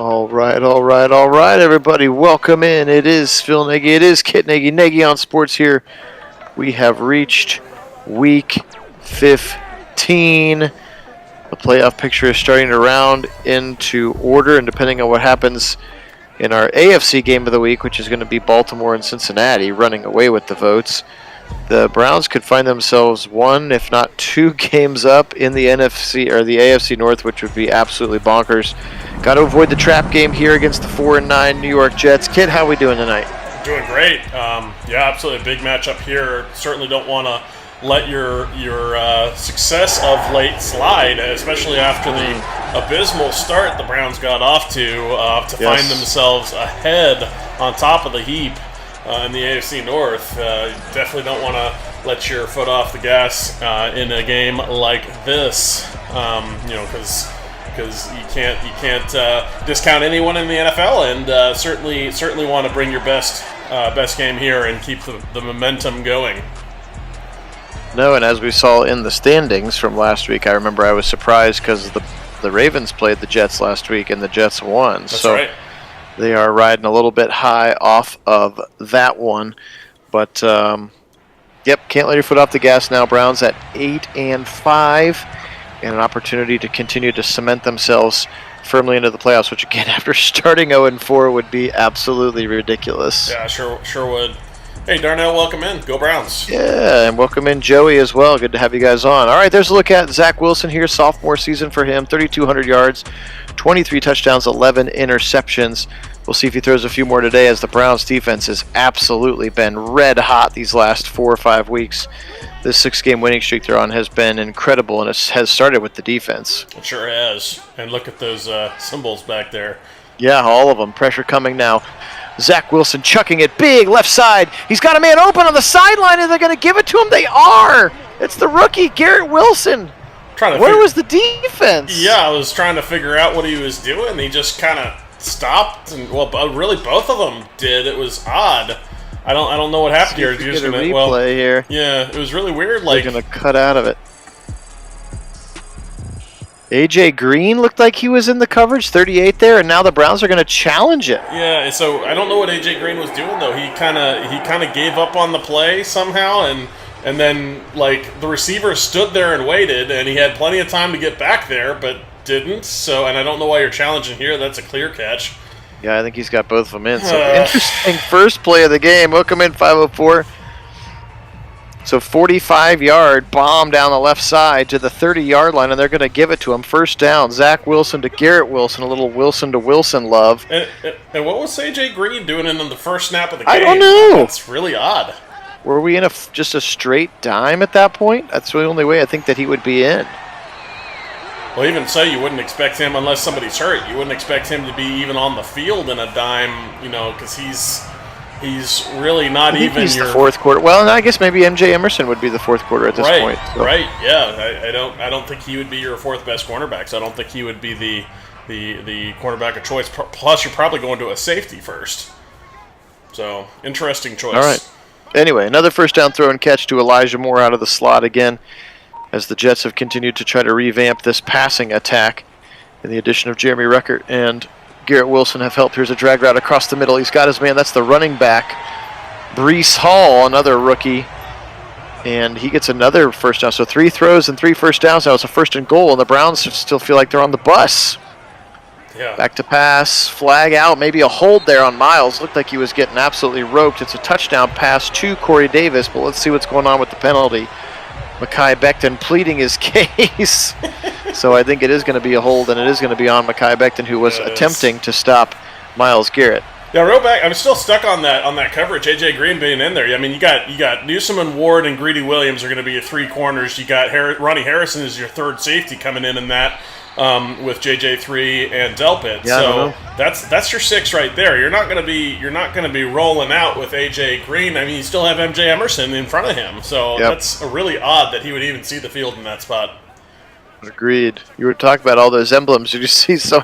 All right, everybody. Welcome in. It is Phil Nagy. It is Kit Nagy. Nagy on Sports here. We have reached week 15. The playoff picture is starting to round into order, and depending on what happens in our AFC game of the week, which is going to be Baltimore and Cincinnati running away with the votes, the Browns could find themselves one, if not two games up in the NFC or the AFC North, which would be absolutely bonkers. Got to avoid the trap game here against the 4-9 New York Jets. Kid, how are we doing tonight? Doing great. Yeah, absolutely. Big matchup here. Certainly don't want to let your success of late slide, especially after the abysmal start the Browns got off to find themselves ahead on top of the heap in the AFC North. Definitely don't want to let your foot off the gas in a game like this, because you can't discount anyone in the NFL, and certainly want to bring your best game here and keep the momentum going. No, and as we saw in the standings from last week, I remember I was surprised because the Ravens played the Jets last week and the Jets won. That's right. They are riding a little bit high off of that one, but can't let your foot off the gas now. Browns at 8-5. And an opportunity to continue to cement themselves firmly into the playoffs, which again, after starting 0-4, would be absolutely ridiculous. Yeah, sure would. Hey, Darnell, welcome in. Go Browns. Yeah, and welcome in Joey as well. Good to have you guys on. All right, there's a look at Zach Wilson here, sophomore season for him, 3,200 yards, 23 touchdowns, 11 interceptions. We'll see if he throws a few more today, as the Browns defense has absolutely been red hot these last 4 or 5 weeks. This 6-game winning streak they're on has been incredible, and it has started with the defense. It sure has. And look at those symbols back there. Yeah, all of them. Pressure coming now. Zach Wilson chucking it big, left side. He's got a man open on the sideline, and they're going to give it to him. They are. It's the rookie, Garrett Wilson. Where was the defense? Yeah, I was trying to figure out what he was doing. He just kind of stopped, and really both of them did. It was odd. I don't know what happened here. Get a replay here. Yeah, it was really weird. They're gonna cut out of it. AJ Green looked like he was in the coverage, 38 there, and now the Browns are gonna challenge it. Yeah, so I don't know what AJ Green was doing though. He kind of gave up on the play somehow, and then the receiver stood there and waited, and he had plenty of time to get back there, but didn't. So, and I don't know why you're challenging here. That's a clear catch. Yeah, I think he's got both of them in. So interesting first play of the game. Welcome in 5:04. So 45-yard bomb down the left side to the 30-yard line, and they're going to give it to him. First down. Zach Wilson to Garrett Wilson. A little Wilson to Wilson love. And what was AJ Green doing in the first snap of the game? I don't know. That's really odd. Were we in just a straight dime at that point? That's the only way I think that he would be in. Well, even so, you wouldn't expect him, unless somebody's hurt, you wouldn't expect him to be even on the field in a dime, because he's really not even he's the fourth quarter. Well, and I guess maybe MJ Emerson would be the fourth quarter at this point. So. Right, yeah. I don't think he would be your fourth best cornerback, so I don't think he would be the cornerback of choice. Plus, you're probably going to a safety first. So, interesting choice. All right. Anyway, another first down throw and catch to Elijah Moore out of the slot again, as the Jets have continued to try to revamp this passing attack. And the addition of Jeremy Ruckert and Garrett Wilson have helped. Here's a drag route across the middle. He's got his man. That's the running back, Breece Hall, another rookie. And he gets another first down. So 3 throws and 3 first downs. Now it's a first and goal, and the Browns still feel like they're on the bus. Yeah. Back to pass, flag out, maybe a hold there on Miles. Looked like he was getting absolutely roped. It's a touchdown pass to Corey Davis, but let's see what's going on with the penalty. Mekhi Becton pleading his case. So I think it is going to be a hold, and it is going to be on Mekhi Becton, who was attempting to stop Myles Garrett. Yeah, real back. I'm still stuck on that coverage. AJ Green being in there. I mean, you got Newsome and Ward and Greedy Williams are going to be your 3 corners. You got Ronnie Harrison is your third safety coming in that. With JJ3 and Delpit, yeah, so that's your 6 right there. You're not going to be rolling out with AJ Green. I mean, you still have MJ Emerson in front of him, so that's really odd that he would even see the field in that spot. Agreed. You were talking about all those emblems. Did you see? So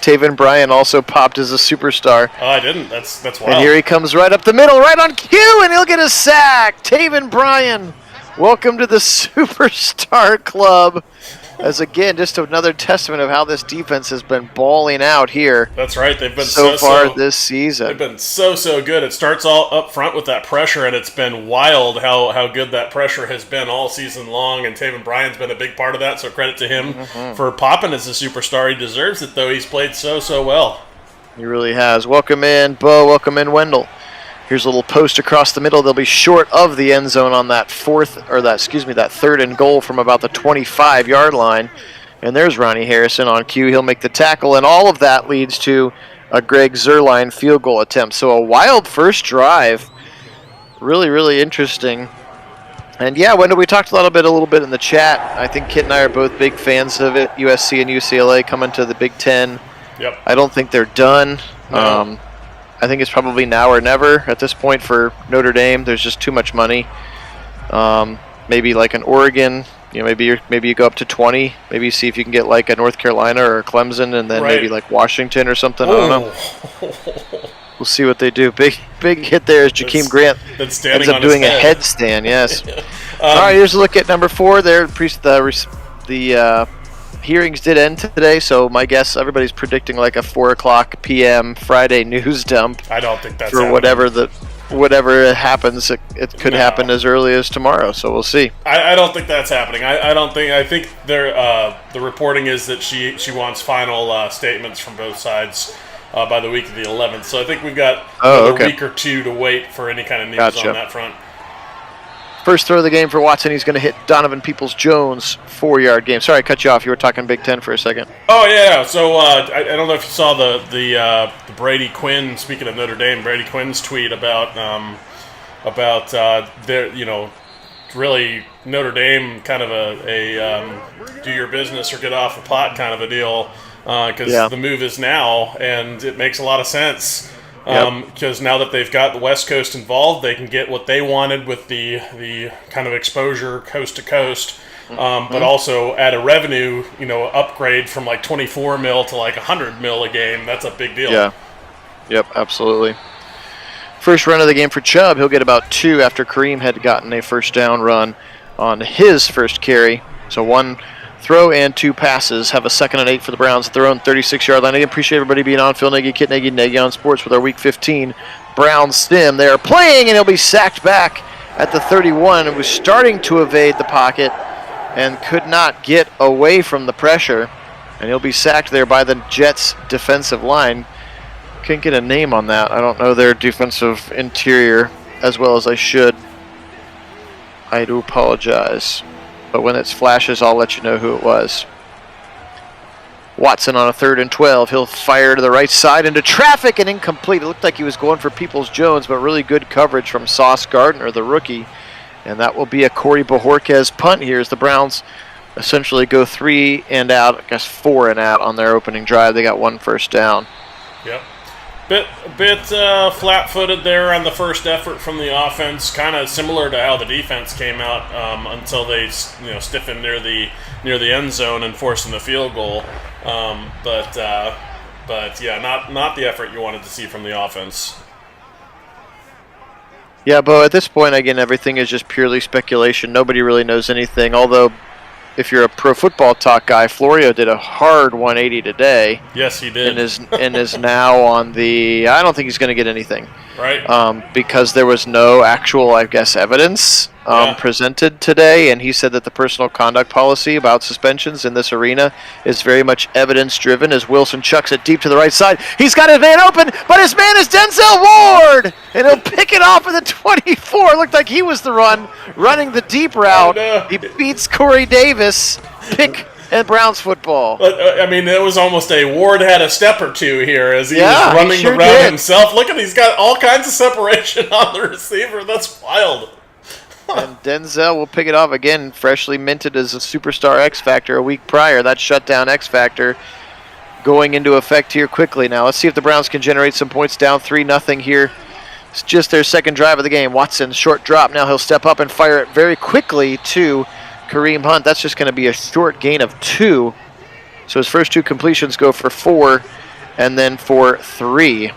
Taven Bryan also popped as a superstar. Oh, I didn't. That's wild. And here he comes right up the middle, right on cue, and he'll get a sack. Taven Bryan, welcome to the Superstar Club. as again, just another testament of how this defense has been balling out here. That's right. They've been so far this season. They've been so good. It starts all up front with that pressure, and it's been wild how good that pressure has been all season long. And Taven Bryan's been a big part of that. So credit to him for popping as a superstar. He deserves it, though. He's played so well. He really has. Welcome in, Bo. Welcome in, Wendell. Here's a little post across the middle. They'll be short of the end zone on that that third and goal from about the 25-yard line. And there's Ronnie Harrison on cue. He'll make the tackle, and all of that leads to a Greg Zuerlein field goal attempt. So a wild first drive. Really, really interesting. And yeah, Wendell, we talked a little bit in the chat. I think Kit and I are both big fans of it. USC and UCLA coming to the Big Ten. Yep. I don't think they're done. No. I think it's probably now or never at this point for Notre Dame. There's just too much money. Maybe like an Oregon, maybe you go up to 20. Maybe you see if you can get like a North Carolina or a Clemson, and then maybe like Washington or something. I don't know. We'll see what they do. Big hit there is Jakeem Grant ends up doing a headstand. Yes. All right, here's a look at number 4 there. The hearings did end today, so my guess, everybody's predicting like a 4:00 p.m. Friday news dump. I don't think that's for happening. whatever happens. It could happen as early as tomorrow, so we'll see. I don't think that's happening. I think the reporting is that she wants final statements from both sides by the week of the 11th. So I think we've got a week or two to wait for any kind of news on that front. First throw of the game for Watson. He's going to hit Donovan Peoples-Jones, 4-yard game. Sorry, I cut you off. You were talking Big Ten for a second. Oh, yeah. So I don't know if you saw the Brady Quinn, speaking of Notre Dame, Brady Quinn's tweet about their, really Notre Dame kind of a do your business or get off the pot kind of a deal because the move is now, and it makes a lot of sense. Because now that they've got the West Coast involved, they can get what they wanted with the kind of exposure coast to coast, but also add a revenue, upgrade from like 24 mil to like 100 mil a game. That's a big deal. Yeah. Yep, absolutely. First run of the game for Chubb. He'll get about 2 after Kareem had gotten a first down run on his first carry. So 1 throw and 2 passes. Have a 2nd and 8 for the Browns at their own 36-yard line. I appreciate everybody being on. Phil Nagy, Kit Nagy, Nagy on Sports with our Week 15 Browns stim. They are playing, and he'll be sacked back at the 31. It was starting to evade the pocket and could not get away from the pressure. And he'll be sacked there by the Jets' defensive line. Can't get a name on that. I don't know their defensive interior as well as I should. I do apologize. But when it flashes, I'll let you know who it was. Watson on a 3rd and 12. He'll fire to the right side into traffic and incomplete. It looked like he was going for Peoples-Jones, but really good coverage from Sauce Gardner, the rookie. And that will be a Cory Bahorquez punt here as the Browns essentially go 3 and out, 4 and out on their opening drive. They got 1 first down. Yep. Bit flat-footed there on the first effort from the offense, kind of similar to how the defense came out until they stiffened near the end zone and forcing the field goal. But yeah, not the effort you wanted to see from the offense. Yeah, Bo, at this point, again, everything is just purely speculation. Nobody really knows anything, although if you're a pro football talk guy, Florio did a hard 180 today. Yes, he did. And is now on the... I don't think he's going to get anything. Right. Because there was no actual, evidence presented today, and he said that the personal conduct policy about suspensions in this arena is very much evidence-driven as Wilson chucks it deep to the right side. He's got his man open, but his man is Denzel Ward! And he'll pick it off at the 24. Looked like he was the running the deep route. Oh, no. He beats Corey Davis. Pick and Browns football. It was almost a Ward had a step or two here as he was running the route himself. Look at, he's got all kinds of separation on the receiver. That's wild. And Denzel will pick it off again, freshly minted as a superstar X Factor a week prior. That shutdown X Factor going into effect here quickly now. Let's see if the Browns can generate some points, down 3-0 here. It's just their second drive of the game. Watson, short drop. Now he'll step up and fire it very quickly to Kareem Hunt. That's just going to be a short gain of 2. So his first 2 completions go for 4 and then for 3.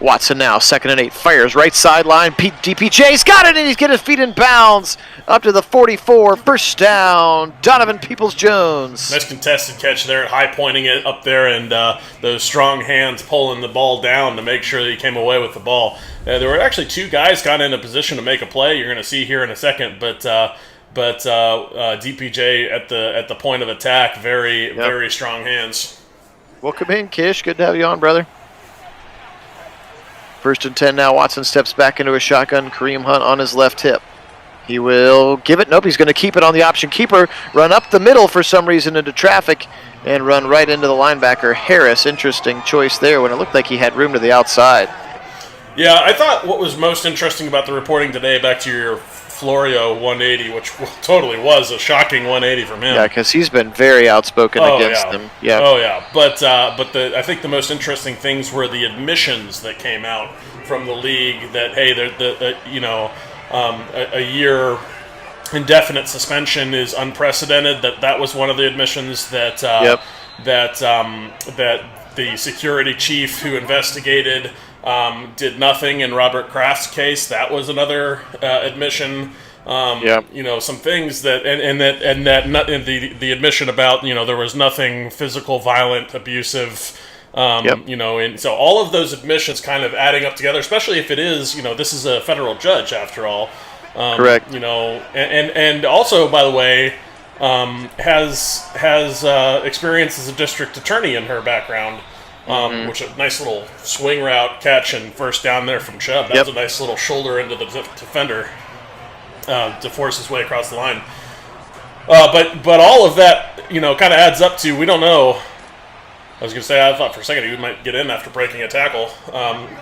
Watson now, 2nd and 8, fires right sideline. DPJ's got it, and he's getting his feet in bounds up to the 44. First down, Donovan Peoples-Jones. Nice contested catch there, high pointing it up there, and those strong hands pulling the ball down to make sure that he came away with the ball. There were actually 2 guys got in a position to make a play. You're going to see here in a second, but DPJ at the point of attack, very strong hands. Welcome in, Kish. Good to have you on, brother. 1st and 10 now. Watson steps back into a shotgun. Kareem Hunt on his left hip. He will give it. Nope, he's going to keep it on the option keeper. Run up the middle for some reason into traffic and run right into the linebacker, Harris. Interesting choice there when it looked like he had room to the outside. Yeah, I thought what was most interesting about the reporting today, back to your Florio 180, which totally was a shocking 180 from him. Yeah, because he's been very outspoken against them. Yeah. Oh yeah, but I think the most interesting things were the admissions that came out from the league that hey, a year indefinite suspension is unprecedented. That was one of the admissions that that the security chief who investigated did nothing in Robert Kraft's case. That was another admission. Some things that and the admission about there was nothing physical, violent, abusive. And so all of those admissions kind of adding up together, especially if it is this is a federal judge after all. Correct. And also, by the way, has experience as a district attorney in her background. Which a nice little swing route catch and first down there from Chubb. That was a nice little shoulder into the defender to force his way across the line. But all of that, kind of adds up to, we don't know. I was going to say, I thought for a second he might get in after breaking a tackle.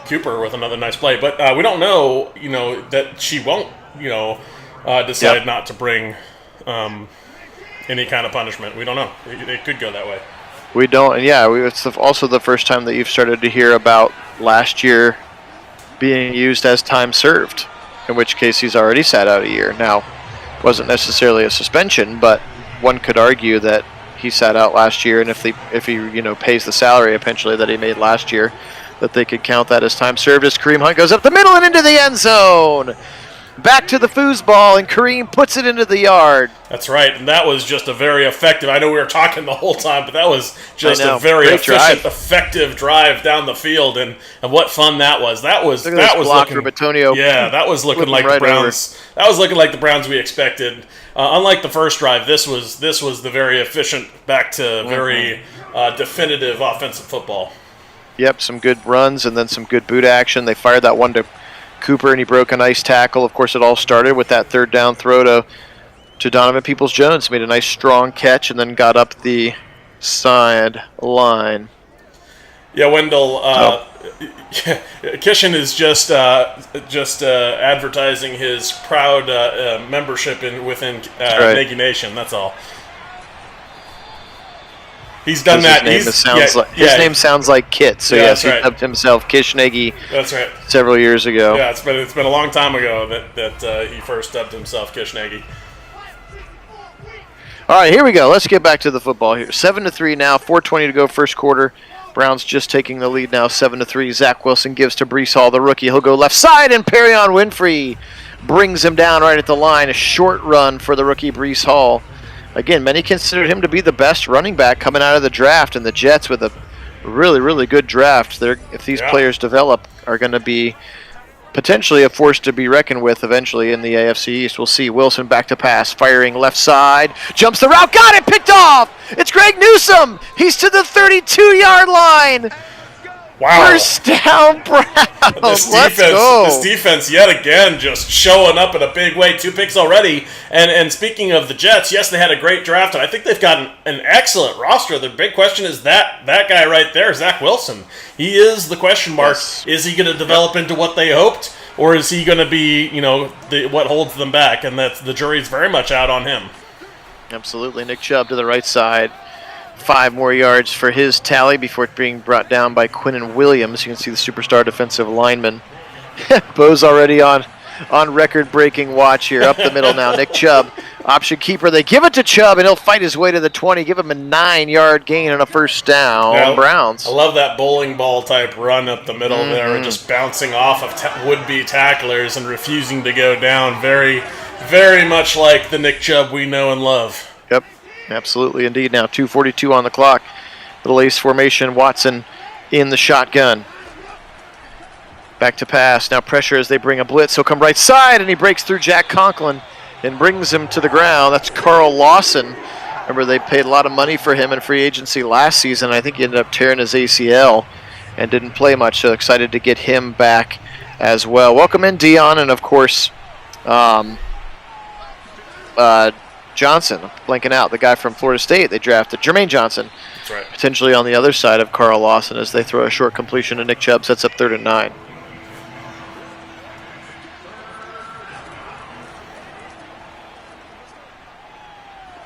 Cooper with another nice play. But we don't know, that she won't, decide not to bring any kind of punishment. We don't know. It could go that way. We don't, and it's also the first time that you've started to hear about last year being used as time served, in which case he's already sat out a year. Now, it wasn't necessarily a suspension, but one could argue that he sat out last year, and if he pays the salary eventually that he made last year, that they could count that as time served as Kareem Hunt goes up the middle and into the end zone. Back to the foosball, and Kareem puts it into the yard. That's right, and that was just a very effective. I know we were talking the whole time, but that was just a very efficient, effective drive down the field, and what fun that was. That was looking. Batonio. Yeah, that was looking like the Browns. Over. That was looking like the Browns we expected. Unlike the first drive, this was the very efficient, back to very definitive offensive football. Yep, some good runs and then some good boot action. They fired that one to Cooper, and he broke a nice tackle. Of course, it all started with that 3rd down throw to Donovan Peoples-Jones. Made a nice strong catch and then got up the sideline. Yeah, Wendell. Kishin is just advertising his proud membership within Nagy Nation. That's all. He's done that. His name sounds like Kit, so yes, he dubbed himself Kish Nagy. That's right. Several years ago. Yeah, it's been a long time ago that he first dubbed himself Kish Nagy. All right, here we go. Let's get back to the football here. 7-3 now. 4:20 to go, first quarter. Browns just taking the lead now, 7-3. Zach Wilson gives to Breece Hall, the rookie. He'll go left side, and Perion Winfrey brings him down right at the line. A short run for the rookie Breece Hall. Again, many considered him to be the best running back coming out of the draft, and the Jets with a really, really good draft. If these players develop, are going to be potentially a force to be reckoned with eventually in the AFC East. We'll see. Wilson back to pass, firing left side, jumps the route, got it, picked off! It's Greg Newsome! He's to the 32-yard line! Wow. First down, Browns. Let's go. This defense yet again just showing up in a big way. 2 picks already. And speaking of the Jets, yes, they had a great draft, and I think they've got an excellent roster. The big question is that guy right there, Zach Wilson. He is the question mark. Yes. Is he going to develop into what they hoped, or is he going to be, what holds them back? And that's the jury's very much out on him. Absolutely. Nick Chubb to the right side. 5 more yards for his tally before being brought down by Quinnen Williams. You can see the superstar defensive lineman. Bo's already on record-breaking watch here. Up the middle now. Nick Chubb Option keeper, they give it to Chubb, and he'll fight his way to the 20, give him a 9-yard gain and a first down. Yeah, Browns. I love that bowling ball type run up the middle there, just bouncing off of would-be tacklers and refusing to go down. Very, very much like the Nick Chubb we know and love. Yep, absolutely indeed. Now 2:42 on the clock. Little ace formation, Watson in the shotgun. Back to pass, now pressure as they bring a blitz. He'll come right side, and he breaks through Jack Conklin and brings him to the ground. That's Carl Lawson. Remember, they paid a lot of money for him in free agency last season. I think he ended up tearing his ACL and didn't play much, so excited to get him back as well. Welcome in, Dion, and of course, Johnson, blanking out, the guy from Florida State they drafted, Jermaine Johnson. That's right. Potentially on the other side of Carl Lawson as they throw a short completion to Nick Chubb, sets up 3rd and 9.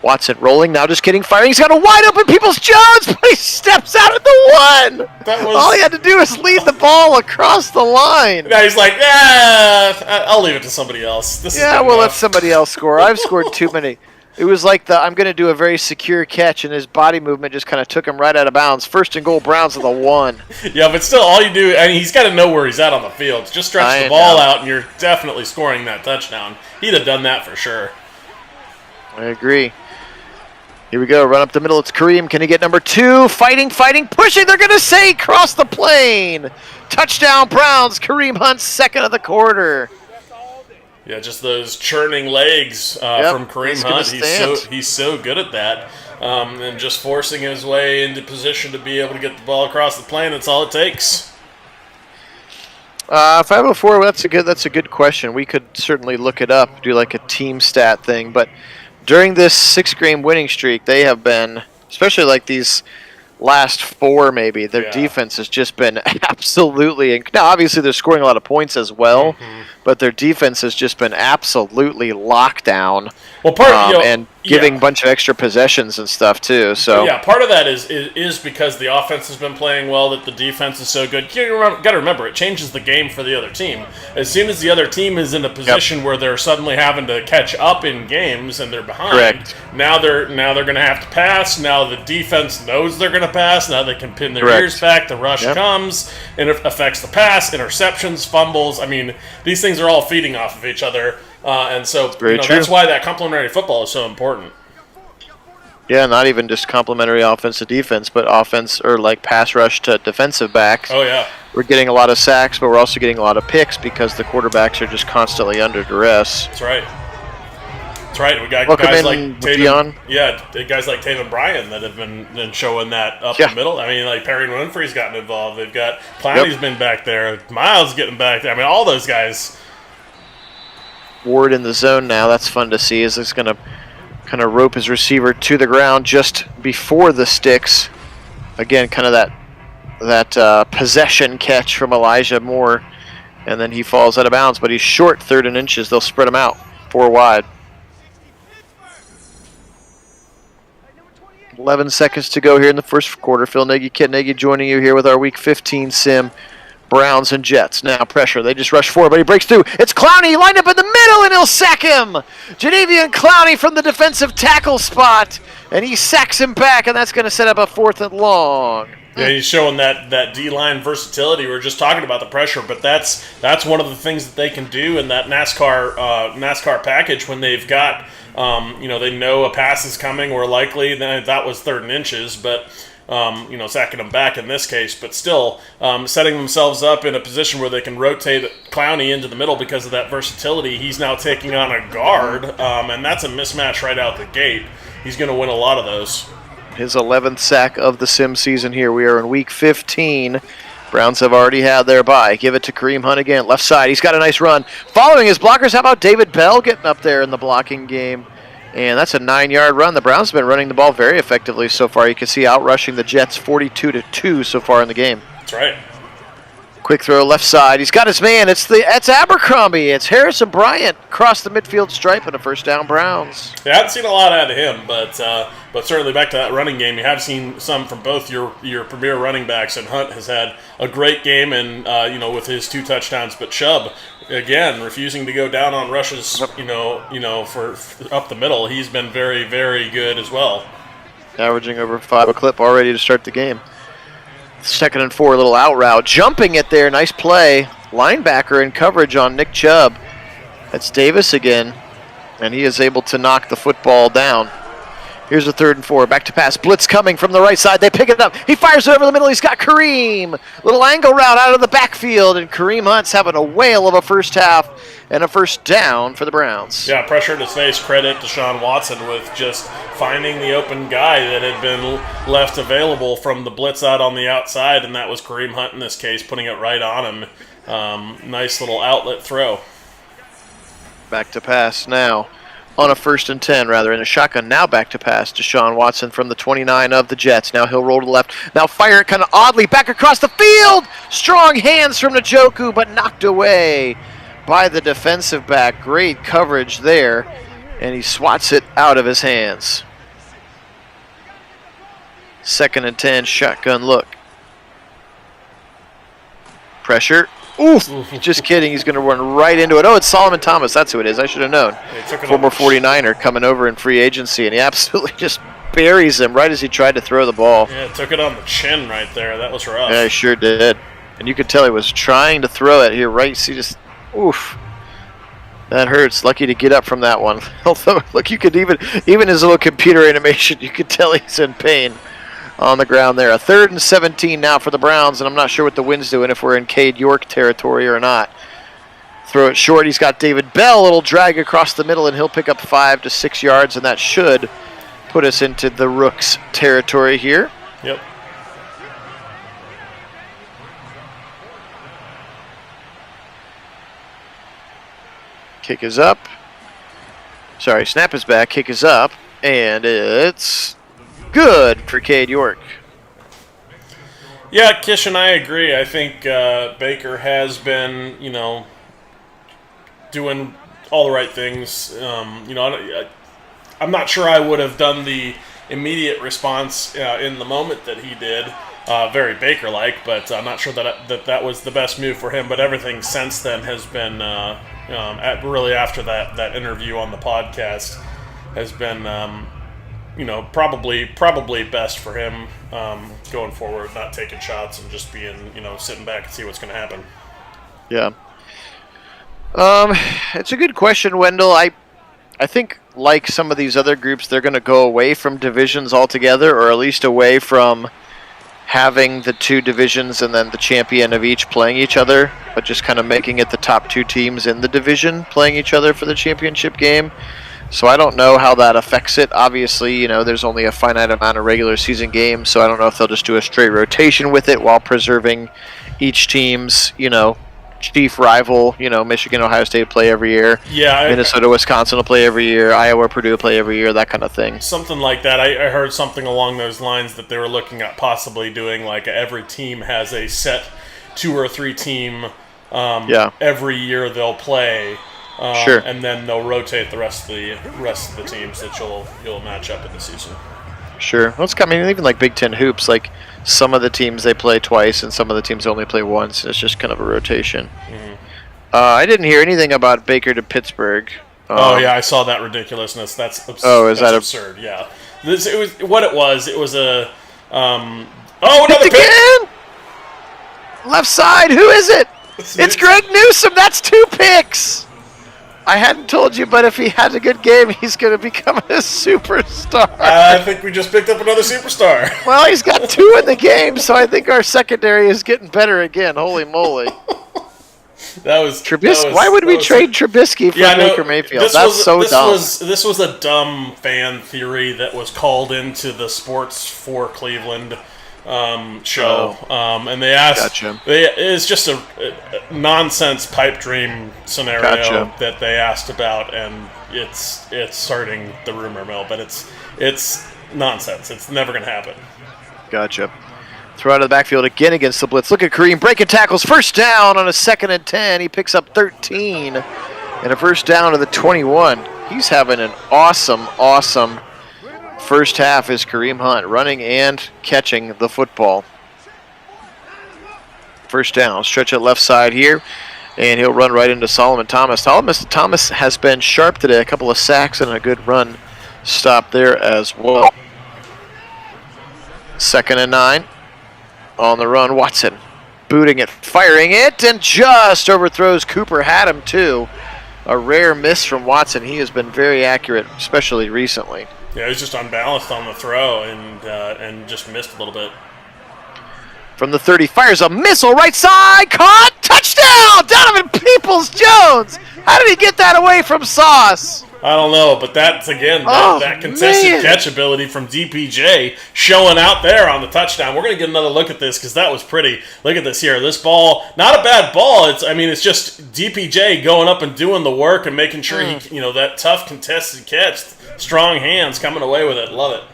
Watson rolling, now just kidding, firing. He's got a wide open Peoples-Jones, but he steps out at the 1. All he had to do was lead the ball across the line. Now he's like, I'll leave it to somebody else. We'll let somebody else score. I've scored too many. It was like I'm going to do a very secure catch, and his body movement just kind of took him right out of bounds. 1st and goal, Browns at the 1. Yeah, but still, all you do, he's got to know where he's at on the field. Just stretch the ball out, and you're definitely scoring that touchdown. He'd have done that for sure. I agree. Here we go, run up the middle, it's Kareem. Can he get number 2? Fighting, pushing, they're going to say, cross the plane. Touchdown, Browns, Kareem Hunt, 2nd of the quarter. Yeah, just those churning legs from Kareem Hunt. He's so good at that. And just forcing his way into position to be able to get the ball across the plane, that's all it takes. 504, that's a good question. We could certainly look it up, do like a team stat thing, but during this 6-game winning streak, they have been, especially like these last 4 maybe, their defense has just been absolutely, now obviously they're scoring a lot of points as well, but their defense has just been absolutely locked down. Well, and giving a bunch of extra possessions and stuff too. So part of that is because the offense has been playing well, that the defense is so good. You got to remember, it changes the game for the other team. As soon as the other team is in a position where they're suddenly having to catch up in games and they're behind, correct. Now they're going to have to pass. Now the defense knows they're going to pass. Now they can pin their ears back. The rush comes and it affects the pass, interceptions, fumbles. I mean, these things are all feeding off of each other. And so that's why that complementary football is so important. Yeah, not even just complementary offense to defense, but offense or like pass rush to defensive backs. Oh, yeah. We're getting a lot of sacks, but we're also getting a lot of picks because the quarterbacks are just constantly under duress. That's right. We got guys like Taven. Yeah, guys like Taven Bryan that have been showing that up the middle. I mean, like Perry Winfrey's gotten involved. They've got Clowney's been back there. Miles getting back there. I mean, all those guys. Ward in the zone now. That's fun to see. Is this going to kind of rope his receiver to the ground just before the sticks? Again, kind of that possession catch from Elijah Moore, and then he falls out of bounds. But he's short, 3rd and inches. They'll spread him out 4 wide. 11 seconds to go here in the first quarter. Phil Nagy, Kit Nagy joining you here with our Week 15 sim. Browns and Jets. Now pressure. They just rush forward, but he breaks through. It's Clowney lined up in the middle, and he'll sack him. Jadeveon Clowney from the defensive tackle spot, and he sacks him back, and that's going to set up a 4th and long. Yeah, he's showing that D-line versatility. We were just talking about the pressure, but that's one of the things that they can do in that NASCAR package when they've got, they know a pass is coming or likely. Then that was 3rd and inches, but sacking them back in this case, but still setting themselves up in a position where they can rotate Clowney into the middle because of that versatility. He's now taking on a guard, and that's a mismatch right out the gate. He's going to win a lot of those. His 11th sack of the sim season here. We are in Week 15. Browns have already had their bye. Give it to Kareem Hunt again. Left side. He's got a nice run. Following his blockers, how about David Bell getting up there in the blocking game? And that's a 9-yard run. The Browns have been running the ball very effectively so far. You can see outrushing the Jets 42-2 so far in the game. That's right. Quick throw left side. He's got his man. It's Abercrombie. It's Harrison Bryant across the midfield stripe and a first down Browns. Yeah, I haven't seen a lot out of him, but certainly back to that running game, you have seen some from both your premier running backs, and Hunt has had a great game, and with his 2 touchdowns. But Chubb, again, refusing to go down on rushes, for up the middle. He's been very, very good as well. Averaging over 5 a clip already to start the game. 2nd and 4, little out route. Jumping it there, nice play. Linebacker in coverage on Nick Chubb. That's Davis again, and he is able to knock the football down. Here's a 3rd and 4, back to pass. Blitz coming from the right side. They pick it up. He fires it over the middle. He's got Kareem. Little angle route out of the backfield, and Kareem Hunt's having a whale of a first half and a first down for the Browns. Yeah, pressure in his face. Credit Deshaun Watson with just finding the open guy that had been left available from the blitz out on the outside, and that was Kareem Hunt in this case, putting it right on him. Nice little outlet throw. Back to pass now. On a 1st and 10, rather, in a shotgun. Now back to pass. Deshaun Watson from the 29 of the Jets. Now he'll roll to the left. Now fire it kind of oddly back across the field. Strong hands from Njoku, but knocked away by the defensive back. Great coverage there, and he swats it out of his hands. 2nd and 10, shotgun look. Pressure. Oof. Just kidding. He's going to run right into it. Oh, it's Solomon Thomas. That's who it is. I should have known. Former 49er coming over in free agency, and he absolutely just buries him right as he tried to throw the ball. Yeah, took it on the chin right there. That was rough. Yeah, he sure did. And you could tell he was trying to throw it here, right? See, just, oof. That hurts. Lucky to get up from that one. Although, look, you could even his little computer animation, you could tell he's in pain on the ground there. A 3rd and 17 now for the Browns, and I'm not sure what the wind's doing, if we're in Cade York territory or not. Throw it short. He's got David Bell. A little drag across the middle, and he'll pick up 5 to 6 yards, and that should put us into the Rooks territory here. Yep. Kick is up. Sorry, snap is back. Kick is up, and it's good for Cade York. Yeah, Kish and I agree. I think Baker has been, doing all the right things. I'm not sure I would have done the immediate response in the moment that he did, very Baker-like, but I'm not sure that was the best move for him. But everything since then has been, really after that interview on the podcast, has been, probably best for him going forward, not taking shots and just being, sitting back and see what's going to happen. Yeah. It's a good question, Wendell. I think, like some of these other groups, they're going to go away from divisions altogether, or at least away from having the 2 divisions and then the champion of each playing each other, but just kind of making it the top 2 teams in the division playing each other for the championship game. So I don't know how that affects it. Obviously, there's only a finite amount of regular season games, so I don't know if they'll just do a straight rotation with it while preserving each team's, chief rival. Michigan, Ohio State play every year. Yeah. Minnesota, Wisconsin will play every year. Iowa, Purdue play every year, that kind of thing. Something like that. I heard something along those lines that they were looking at possibly doing, like, every team has a set 2 or 3 team every year they'll play. Sure. And then they'll rotate the rest of the teams that you'll match up in the season. Sure. Well, even like Big Ten hoops, like some of the teams they play twice and some of the teams only play once. It's just kind of a rotation. Mm-hmm. I didn't hear anything about Baker to Pittsburgh. I saw that ridiculousness. That's absurd. That's absurd? Yeah. It was a another pick again. Left side. Who is it? It's Greg Newsome. That's 2 picks. I hadn't told you, but if he had a good game, he's going to become a superstar. I think we just picked up another superstar. Well, he's got 2 in the game, so I think our secondary is getting better again. Holy moly. That was Trubisky. Why would we trade Trubisky for Baker Mayfield? That's so dumb. This was a dumb fan theory that was called into the Sports for Cleveland show, and they asked. Gotcha. It's just a nonsense pipe dream scenario that they asked about, and it's starting the rumor mill, but it's nonsense. It's never going to happen. Gotcha. Throw out of the backfield again against the blitz. Look at Kareem breaking tackles. First down on a 2nd and 10. He picks up 13 and a first down to the 21. He's having an awesome first half as Kareem Hunt running and catching the football. First down. Stretch it left side here. And he'll run right into Solomon Thomas. Thomas has been sharp today. A couple of sacks and a good run stop there as well. 2nd and 9. On the run, Watson booting it, firing it, and just overthrows Cooper. Had him too. A rare miss from Watson. He has been very accurate, especially recently. Yeah, he was just unbalanced on the throw and just missed a little bit. From the 30, fires a missile, right side, caught, touchdown! Donovan Peoples-Jones! How did he get that away from Sauce? I don't know, but that's, again, that contested catch ability from DPJ showing out there on the touchdown. We're going to get another look at this because that was pretty. Look at this here. This ball, not a bad ball. It's just DPJ going up and doing the work and making sure that tough contested catch, strong hands coming away with it. Love it.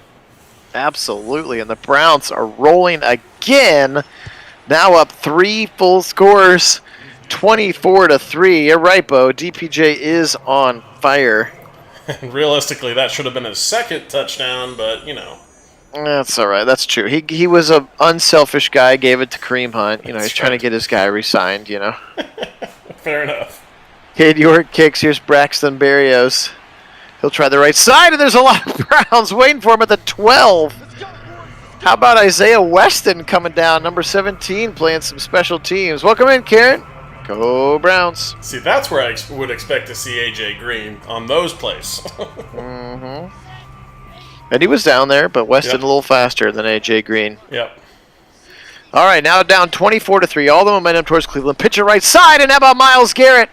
Absolutely, and the Browns are rolling again. Now up 3 full scores, 24-3. You're right, Bo. DPJ is on fire. Realistically, that should have been his 2nd touchdown, but, That's all right. That's true. He was an unselfish guy, gave it to Kareem Hunt. He's trying to get his guy re-signed, Fair enough. Kid York kicks. Here's Braxton Berrios. He'll try the right side, and there's a lot of Browns waiting for him at the 12. How about Isaiah Weston coming down, number 17, playing some special teams. Welcome in, Karen. Go Browns. See, that's where I would expect to see A.J. Green on those plays. And he was down there, but Weston a little faster than A.J. Green. Yep. All right, now down 24-3. All the momentum towards Cleveland. Pitcher right side, and how about Myles Garrett?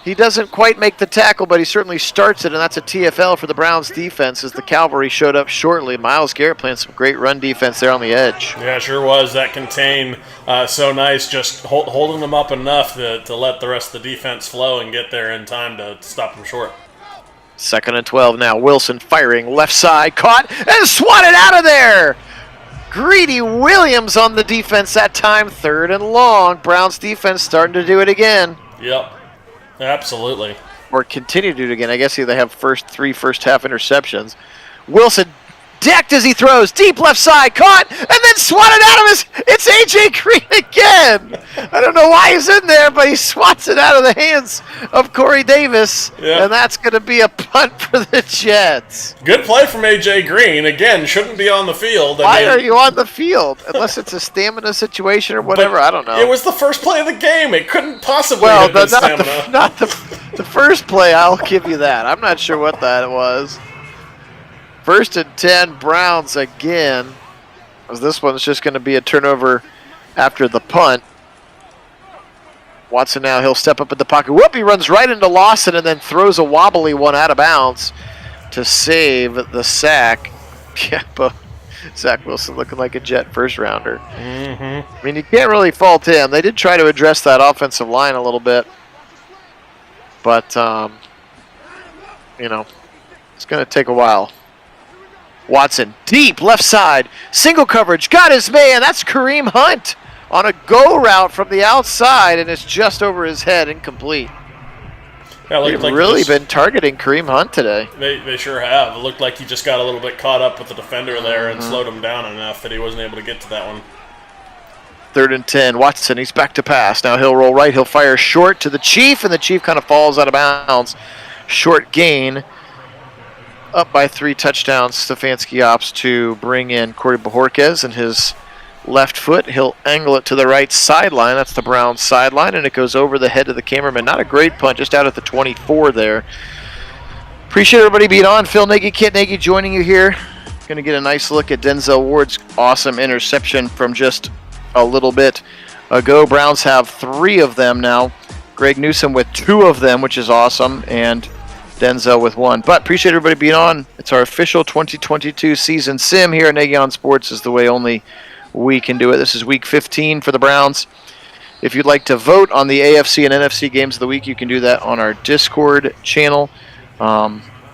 He doesn't quite make the tackle, but he certainly starts it, and that's a TFL for the Browns defense as the cavalry showed up shortly. Myles Garrett playing some great run defense there on the edge. Yeah, sure was. That contain so nice, just holding them up enough to let the rest of the defense flow and get there in time to stop them short. 2nd and 12 now. Wilson firing left side, caught, and swatted out of there! Greedy Williams on the defense that time, 3rd and long. Browns defense starting to do it again. Yep. Absolutely. Or continue to do it again. I guess they have 3 first-half interceptions. Wilson decked as he throws. Deep left side. Caught. And then swatted out of his... It's A.J. Green again. I don't know why he's in there, but he swats it out of the hands of Corey Davis. Yep. And that's going to be a punt for the Jets. Good play from A.J. Green. Again, shouldn't be on the field. Why are you on the field? Unless it's a stamina situation or whatever. I don't know. It was the first play of the game. It couldn't possibly have been stamina. Not the first play, I'll give you that. I'm not sure what that was. 1st and 10, Browns again. As this one's just going to be a turnover after the punt. Watson now, he'll step up in the pocket. Whoop, he runs right into Lawson and then throws a wobbly one out of bounds to save the sack. Yeah, but Zach Wilson looking like a Jet first-rounder. I mean, you can't really fault him. They did try to address that offensive line a little bit. But, it's going to take a while. Watson, deep, left side, single coverage, got his man. That's Kareem Hunt on a go route from the outside, and it's just over his head, incomplete. Yeah, they've really been targeting Kareem Hunt today. They sure have. It looked like he just got a little bit caught up with the defender there and slowed him down enough that he wasn't able to get to that one. 3rd and 10, Watson, he's back to pass. Now he'll roll right, he'll fire short to the Chief, and the Chief kind of falls out of bounds. Short gain. Up by 3 touchdowns. Stefanski opts to bring in Cory Bahorquez and his left foot. He'll angle it to the right sideline. That's the Browns sideline, and it goes over the head of the cameraman. Not a great punt, just out at the 24 there. Appreciate everybody being on. Phil Nagy, Kit Nagy joining you here. Going to get a nice look at Denzel Ward's awesome interception from just a little bit ago. Browns have 3 of them now. Greg Newsome with 2 of them, which is awesome, and Denzel with 1. But appreciate everybody being on. It's our official 2022 season sim here at Nagy on Sports is the way only we can do it. This is week 15 for the Browns. If you'd like to vote on the AFC and NFC games of the week, you can do that on our Discord channel,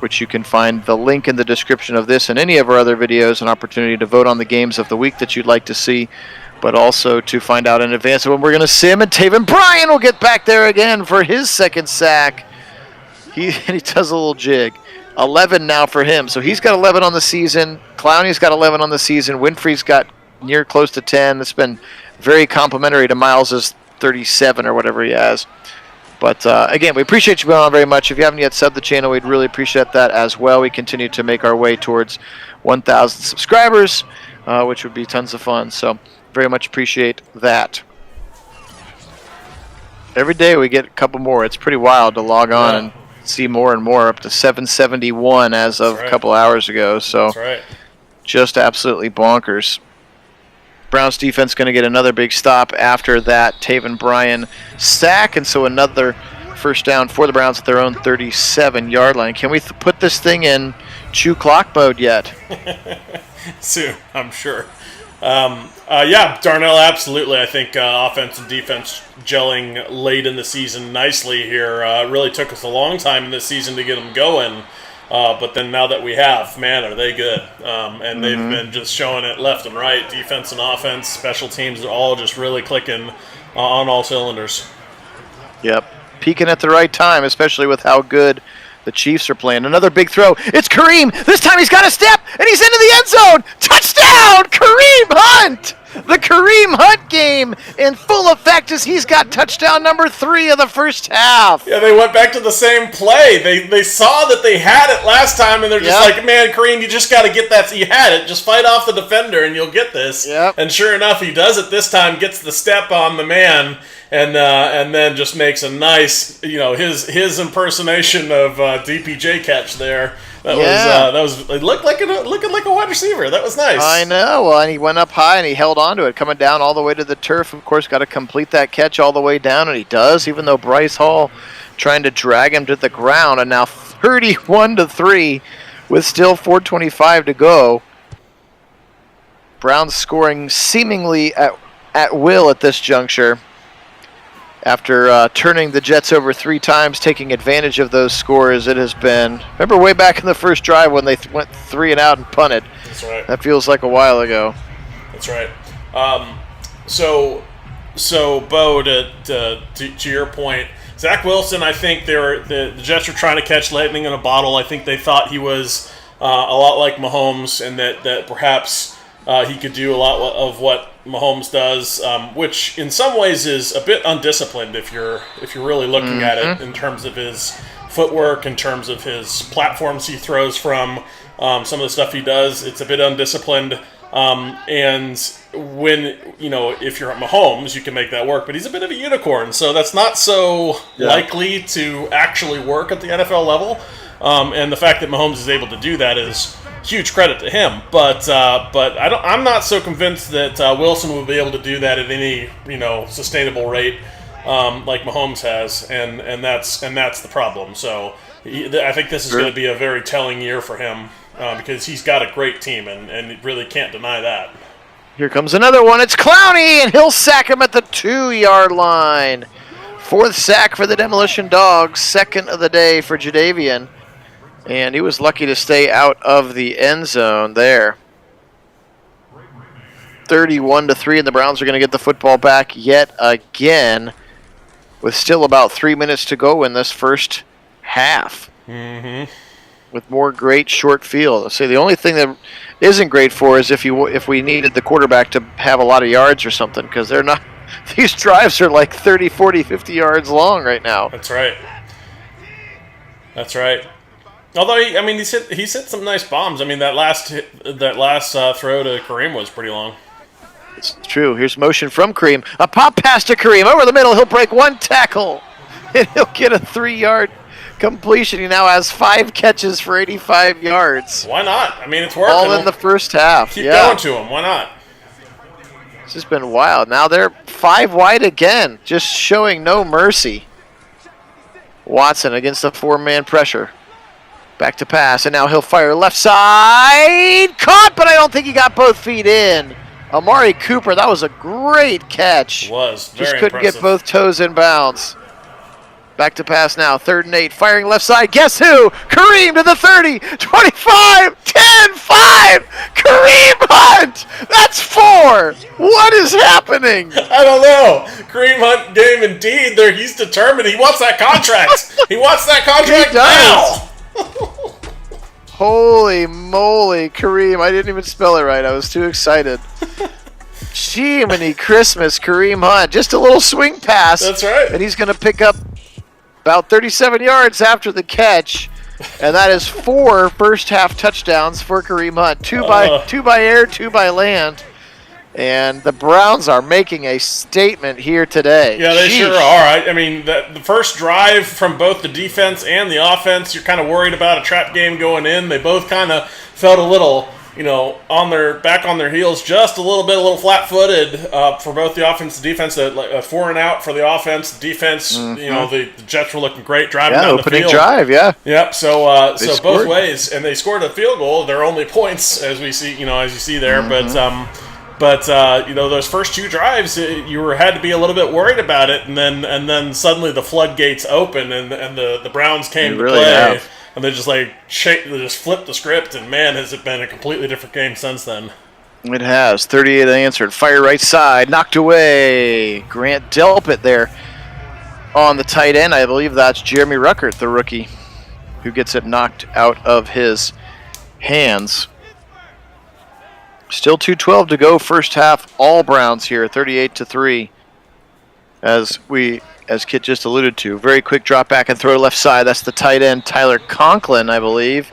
which you can find the link in the description of this and any of our other videos, an opportunity to vote on the games of the week that you'd like to see. but also to find out in advance when we're going to see him. And Taven Bryan will get back there again for his second sack. He does a little jig. 11 now for him. So he's got 11 on the season. Clowney's got 11 on the season. Winfrey's got near close to 10. It's been very complimentary to Miles's 37 or whatever he has. But again, we appreciate you being on very much. If you haven't yet subbed the channel, we'd really appreciate that as well. We continue to make our way towards 1,000 subscribers, which would be tons of fun. So very much appreciate that. Every day we get a couple more. It's pretty wild to log on and see more and more, up to 771 as of a couple hours ago. So just absolutely bonkers. Browns defense going to get another big stop after that Taven Bryan sack, and so another first down for the Browns at their own 37-yard line. Can we put this thing in chew clock mode yet? Soon, I'm sure. Yeah, Darnell, absolutely. I think offense and defense gelling late in the season nicely here. Really took us a long time in this season to get them going. But then now that we have, man, are they good. And they've been just showing it left and right. Defense and offense, special teams are all just really clicking on all cylinders. Yep. Peaking at the right time, especially with how good the Chiefs are playing. Another big throw. It's Kareem. This time he's got a step, and he's into the end zone. Touchdown, Kareem Hunt! The Kareem Hunt game in full effect as he's got touchdown number 3 of the first half. Yeah, they went back to the same play. They saw that they had it last time, and they're just like, man, Kareem, you just got to get that. You had it. Just fight off the defender, and you'll get this. Yep. And sure enough, he does it this time, gets the step on the man, and then just makes a nice, his impersonation of DPJ catch there. That was it looked like looking like a wide receiver. That was nice. I know. Well, and he went up high and he held on to it, coming down all the way to the turf. Of course, got to complete that catch all the way down, and he does, even though Bryce Hall trying to drag him to the ground. And now 31-3 with still 4:25 to go. Browns scoring seemingly at will at this juncture. After turning the Jets over 3 times, taking advantage of those scores, it has been... Remember way back in the first drive when they went 3 and out and punted? That's right. That feels like a while ago. That's right. So Bo, to your point, Zach Wilson, I think the Jets were trying to catch lightning in a bottle. I think they thought he was a lot like Mahomes, and that perhaps he could do a lot of what Mahomes does, which in some ways is a bit undisciplined if you're really looking at it in terms of his footwork, in terms of his platforms he throws from, some of the stuff he does. It's a bit undisciplined, and when if you're at Mahomes, you can make that work. But he's a bit of a unicorn, so that's not so likely to actually work at the NFL level. And the fact that Mahomes is able to do that is huge credit to him, but I'm not so convinced that Wilson will be able to do that at any sustainable rate like Mahomes has, and that's the problem. So I think this is going to be a very telling year for him because he's got a great team, and really can't deny that. Here comes another one. It's Clowney, and he'll sack him at the 2-yard line. 4th sack for the Demolition Dogs, 2nd of the day for Jadeveon. And he was lucky to stay out of the end zone there. 31-3, and the Browns are going to get the football back yet again with still about 3 minutes to go in this first half. With more great short field. I'll say the only thing that isn't great for is if we needed the quarterback to have a lot of yards or something, because they're not. These drives are like 30, 40, 50 yards long right now. That's right. That's right. Although he's hit some nice bombs. I mean that last throw to Kareem was pretty long. It's true. Here's motion from Kareem. A pop pass to Kareem over the middle. He'll break 1 tackle, and he'll get a 3-yard completion. He now has 5 catches for 85 yards. Why not? I mean, it's working. All in the first half. Keep going to him. Why not? It's just been wild. Now they're 5 wide again, just showing no mercy. Watson against the 4-man pressure. Back to pass, and now he'll fire left side. Caught, but I don't think he got both feet in. Amari Cooper, that was a great catch. It was. Very Just couldn't impressive. get both toes in bounds. Back to pass now. 3rd and 8. Firing left side. Guess who? Kareem to the 30. 25. 10. 5. Kareem Hunt. That's 4. What is happening? I don't know. Kareem Hunt game indeed. He's determined. He wants that contract. He wants that contract now. Holy moly, Kareem. I didn't even spell it right. I was too excited. Jiminy Christmas, Kareem Hunt. Just a little swing pass. That's right. And he's going to pick up about 37 yards after the catch. And that is 4 first-half touchdowns for Kareem Hunt. 2 by air, 2 by land. And the Browns are making a statement here today. Yeah, they sure are. I mean, the first drive from both the defense and the offense, you're kind of worried about a trap game going in. They both kind of felt a little, back on their heels just a little flat-footed for both the offense and defense. 4 and out for the offense. The defense, the Jets were looking great driving down the field. Opening drive, yeah. Yep. So both ways, and they scored a field goal. Their only points, as we see, as you see there, But those first 2 drives, you had to be a little bit worried about it, and then suddenly the floodgates open, and the Browns came to play, and they just flipped the script, and man, has it been a completely different game since then. It has. 38 unanswered. Fire right side, knocked away. Grant Delpit there on the tight end. I believe that's Jeremy Ruckert, the rookie, who gets it knocked out of his hands. Still 2:12 to go, first half. All Browns here, 38-3. As Kit just alluded to, very quick drop back and throw left side. That's the tight end Tyler Conklin, I believe,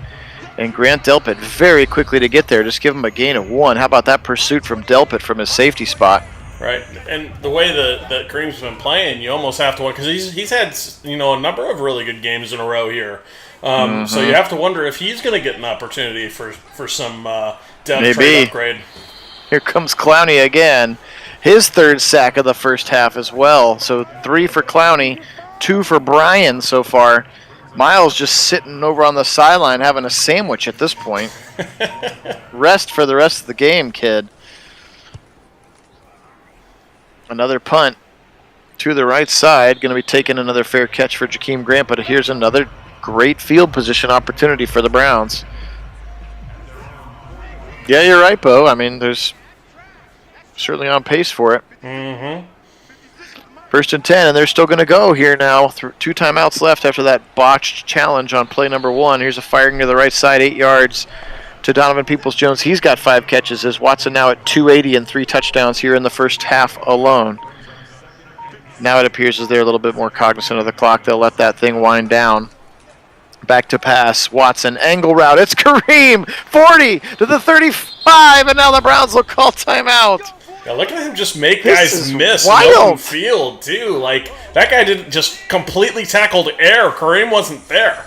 and Grant Delpit very quickly to get there. Just give him a gain of 1. How about that pursuit from Delpit from his safety spot? Right, and the way that Kareem's been playing, you almost have to wonder, because he's had a number of really good games in a row here. So you have to wonder if he's going to get an opportunity for some depth trade upgrade. Here comes Clowney again. His 3rd sack of the first half as well. So 3 for Clowney, 2 for Bryan so far. Miles just sitting over on the sideline having a sandwich at this point. Rest for the rest of the game, kid. Another punt to the right side. Going to be taking another fair catch for Jakeem Grant, but here's another great field position opportunity for the Browns. Yeah, you're right, Bo. I mean, there's certainly on pace for it. Mm-hmm. 1st and 10, and they're still going to go here now. 2 timeouts left after that botched challenge on play number 1. Here's a firing to the right side, 8 yards to Donovan Peoples-Jones. He's got 5 catches as Watson now at 280 and 3 touchdowns here in the first half alone. Now it appears as they're a little bit more cognizant of the clock. They'll let that thing wind down. Back to pass. Watson, angle route. It's Kareem. 40 to the 35, and now the Browns will call timeout. Yeah, look at him just make guys miss open field, too. Like, that guy didn't just completely tackled air. Kareem wasn't there.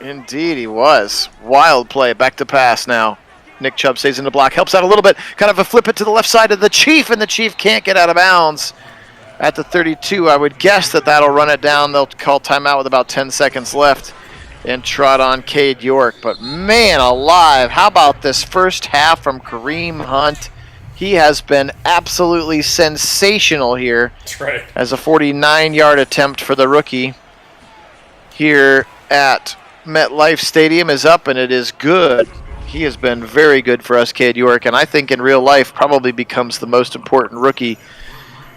Indeed, he was. Wild play. Back to pass now. Nick Chubb stays in the block. Helps out a little bit. Kind of a flip it to the left side of the Chief, and the Chief can't get out of bounds. At the 32, I would guess that'll run it down. They'll call timeout with about 10 seconds left and trot on Cade York. But man alive, how about this first half from Kareem Hunt? He has been absolutely sensational here. That's right. As a 49-yard attempt for the rookie here at MetLife Stadium is up, and it is good. He has been very good for us, Cade York, and I think in real life probably becomes the most important rookie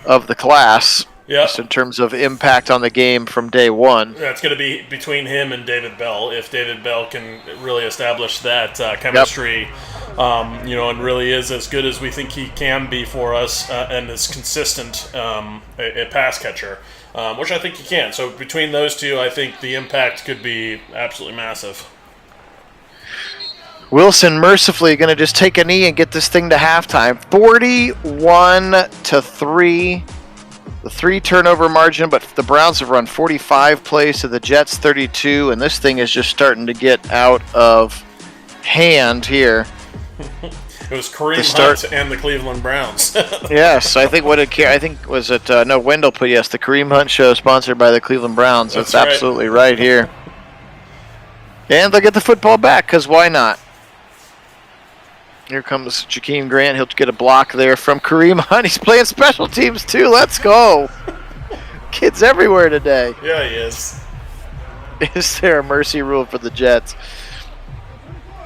of the class, just in terms of impact on the game from day one. Yeah, it's going to be between him and David Bell. If David Bell can really establish that chemistry, and really is as good as we think he can be for us, and is consistent a pass catcher, which I think he can. So between those two, I think the impact could be absolutely massive. Wilson mercifully going to just take a knee and get this thing to halftime. 41-3. The 3 turnover margin, but the Browns have run 45 plays to the Jets 32, and this thing is just starting to get out of hand here. It was Kareem Hunt and the Cleveland Browns. Yes, I think Wendell put yes, the Kareem Hunt Show sponsored by the Cleveland Browns. That's absolutely right here. And they'll get the football back, because why not? Here comes Jakeem Grant. He'll get a block there from Kareem Hunt. He's playing special teams, too. Let's go. Kid's everywhere today. Yeah, he is. Is there a mercy rule for the Jets?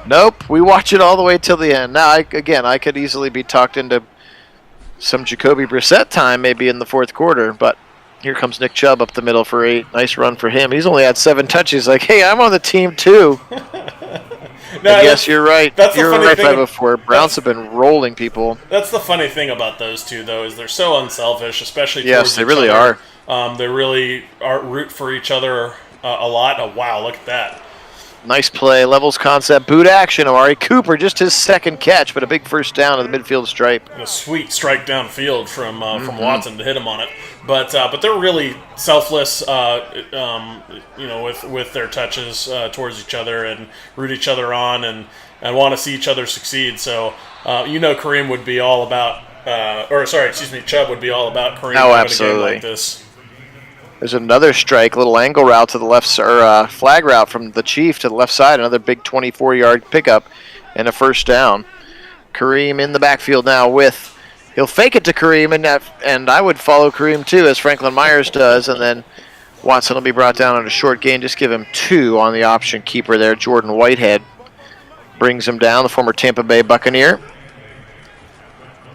Nope. We watch it all the way till the end. Now, I could easily be talked into some Jacoby Brissett time maybe in the fourth quarter, but here comes Nick Chubb up the middle for 8. Nice run for him. He's only had 7 touches. Like, hey, I'm on the team too. Yes, you're right. You're right, 504. Browns have been rolling people. That's the funny thing about those two, though, is they're so unselfish, especially towards yes, they really other. are. They really are root for each other a lot. Oh, wow, look at that. Nice play. Levels concept. Boot action. Amari Cooper, just his second catch, but a big first down to the midfield stripe. And a sweet strike downfield from Watson to hit him on it. But they're really selfless, with their touches towards each other and root each other on and want to see each other succeed. So, Kareem would be all about, Chubb would be all about Kareem having a game like this. There's another strike, little angle route to the left, flag route from the Chief to the left side. Another big 24-yard pickup and a first down. Kareem in the backfield now he'll fake it to Kareem, and I would follow Kareem too, as Franklin Myers does, and then Watson will be brought down on a short gain. Just give him 2 on the option keeper there. Jordan Whitehead brings him down, the former Tampa Bay Buccaneer.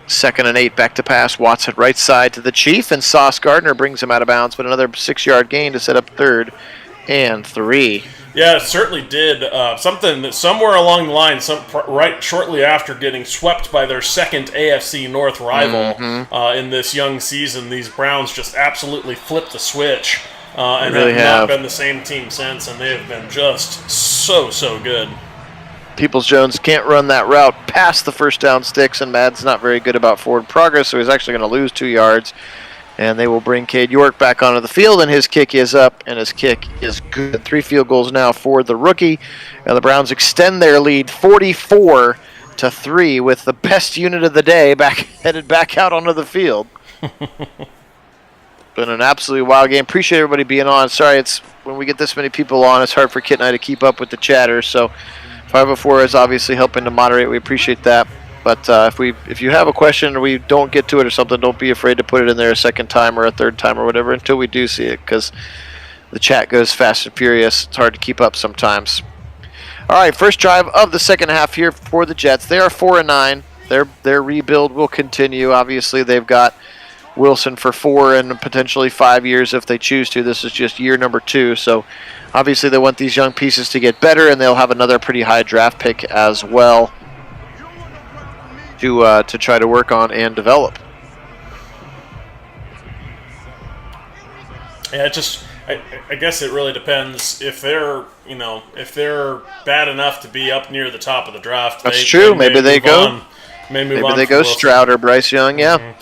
2nd and 8, back to pass. Watson right side to the Chief, and Sauce Gardner brings him out of bounds, but another 6-yard gain to set up 3rd and 3. Yeah, it certainly did. Something that somewhere along the line, right shortly after getting swept by their second AFC North rival in this young season, these Browns just absolutely flipped the switch and really have not been the same team since, and they have been just so good. Peoples-Jones can't run that route past the first down sticks, and Mad's not very good about forward progress, so he's actually going to lose 2 yards. And they will bring Cade York back onto the field, and his kick is up, and his kick is good. 3 field goals now for the rookie, and the Browns extend their lead 44-3 with the best unit of the day headed back out onto the field. Been an absolutely wild game. Appreciate everybody being on. Sorry, it's when we get this many people on, it's hard for Kit and I to keep up with the chatter, so 504 is obviously helping to moderate. We appreciate that. But if you have a question or we don't get to it or something, don't be afraid to put it in there a second time or a third time or whatever until we do see it, because the chat goes fast and furious. It's hard to keep up sometimes. All right, first drive of the second half here for the Jets. They are 4-9. Their rebuild will continue. Obviously, they've got Wilson for 4 and potentially 5 years if they choose to. This is just year number 2, so obviously they want these young pieces to get better, and they'll have another pretty high draft pick as well to try to work on and develop. Yeah, I guess it really depends if they're bad enough to be up near the top of the draft. That's true. Maybe they go. Maybe they go Stroud or Bryce Young. Yeah. Mm-hmm.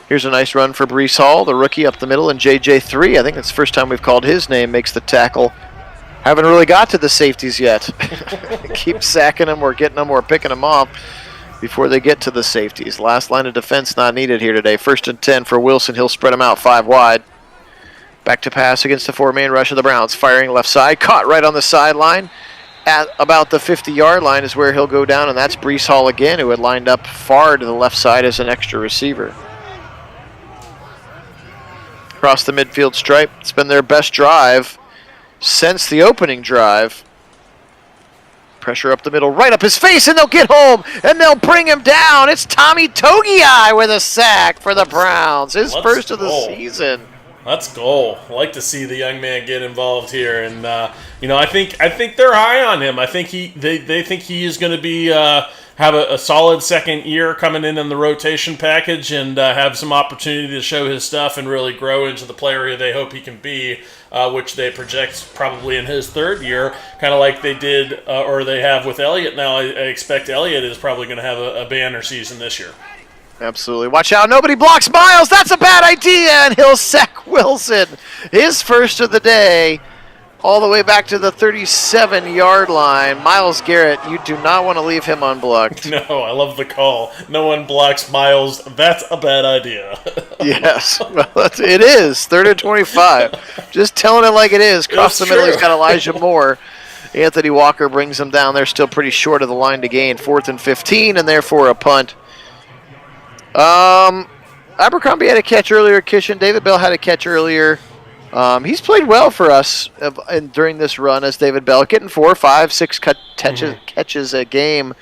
Here's a nice run for Breece Hall, the rookie up the middle, and JJ3. I think it's the first time we've called his name. Makes the tackle. Haven't really got to the safeties yet. Keep sacking them or getting them or picking them off before they get to the safeties. Last line of defense not needed here today. 1st and 10 for Wilson. He'll spread them out 5 wide. Back to pass against the 4-man rush of the Browns. Firing left side. Caught right on the sideline. At about the 50-yard line is where he'll go down, and that's Breece Hall again, who had lined up far to the left side as an extra receiver. Across the midfield stripe. It's been their best drive since the opening drive. Pressure up the middle, right up his face, and they'll get home, and they'll bring him down. It's Tommy Togiai with a sack for the Browns. His first of the season. Let's go. I like to see the young man get involved here, and I think they're high on him. I think they think he is going to be have a solid second year coming in the rotation package, and have some opportunity to show his stuff and really grow into the player they hope he can be, which they project probably in his 3rd year, kind of like they did or they have with Elliott. Now I expect Elliott is probably going to have a banner season this year. Absolutely. Watch out. Nobody blocks Miles. That's a bad idea. And he'll sack Wilson. His first of the day. All the way back to the 37-yard line. Myles Garrett, you do not want to leave him unblocked. No, I love the call. No one blocks Myles. That's a bad idea. Yes. Well, it is. 3rd and 25. Just telling it like it is. Across the middle, he's got Elijah Moore. Anthony Walker brings them down. They're still pretty short of the line to gain. 4th and 15, and therefore a punt. I Abercrombie had a catch earlier. Kishin. David Bell had a catch earlier. He's played well for us during this run as David Bell, getting 4, 5, 6 catches a game.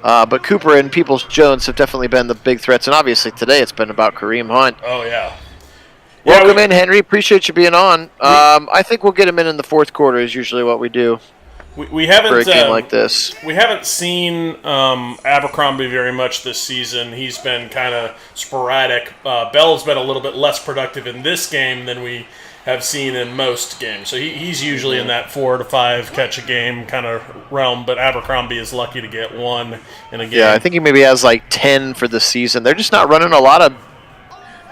But Cooper and Peoples-Jones have definitely been the big threats. And obviously today it's been about Kareem Hunt. Oh, yeah. Welcome in, Henry. Appreciate you being on. I think we'll get him in the fourth quarter is usually what we do. We haven't for a game like this. We haven't seen Abercrombie very much this season. He's been kind of sporadic. Bell's been a little bit less productive in this game than we have seen in most games. So he's usually in that 4 to 5 catch a game kind of realm. But Abercrombie is lucky to get 1 in a game. Yeah, I think he maybe has like 10 for the season. They're just not running a lot of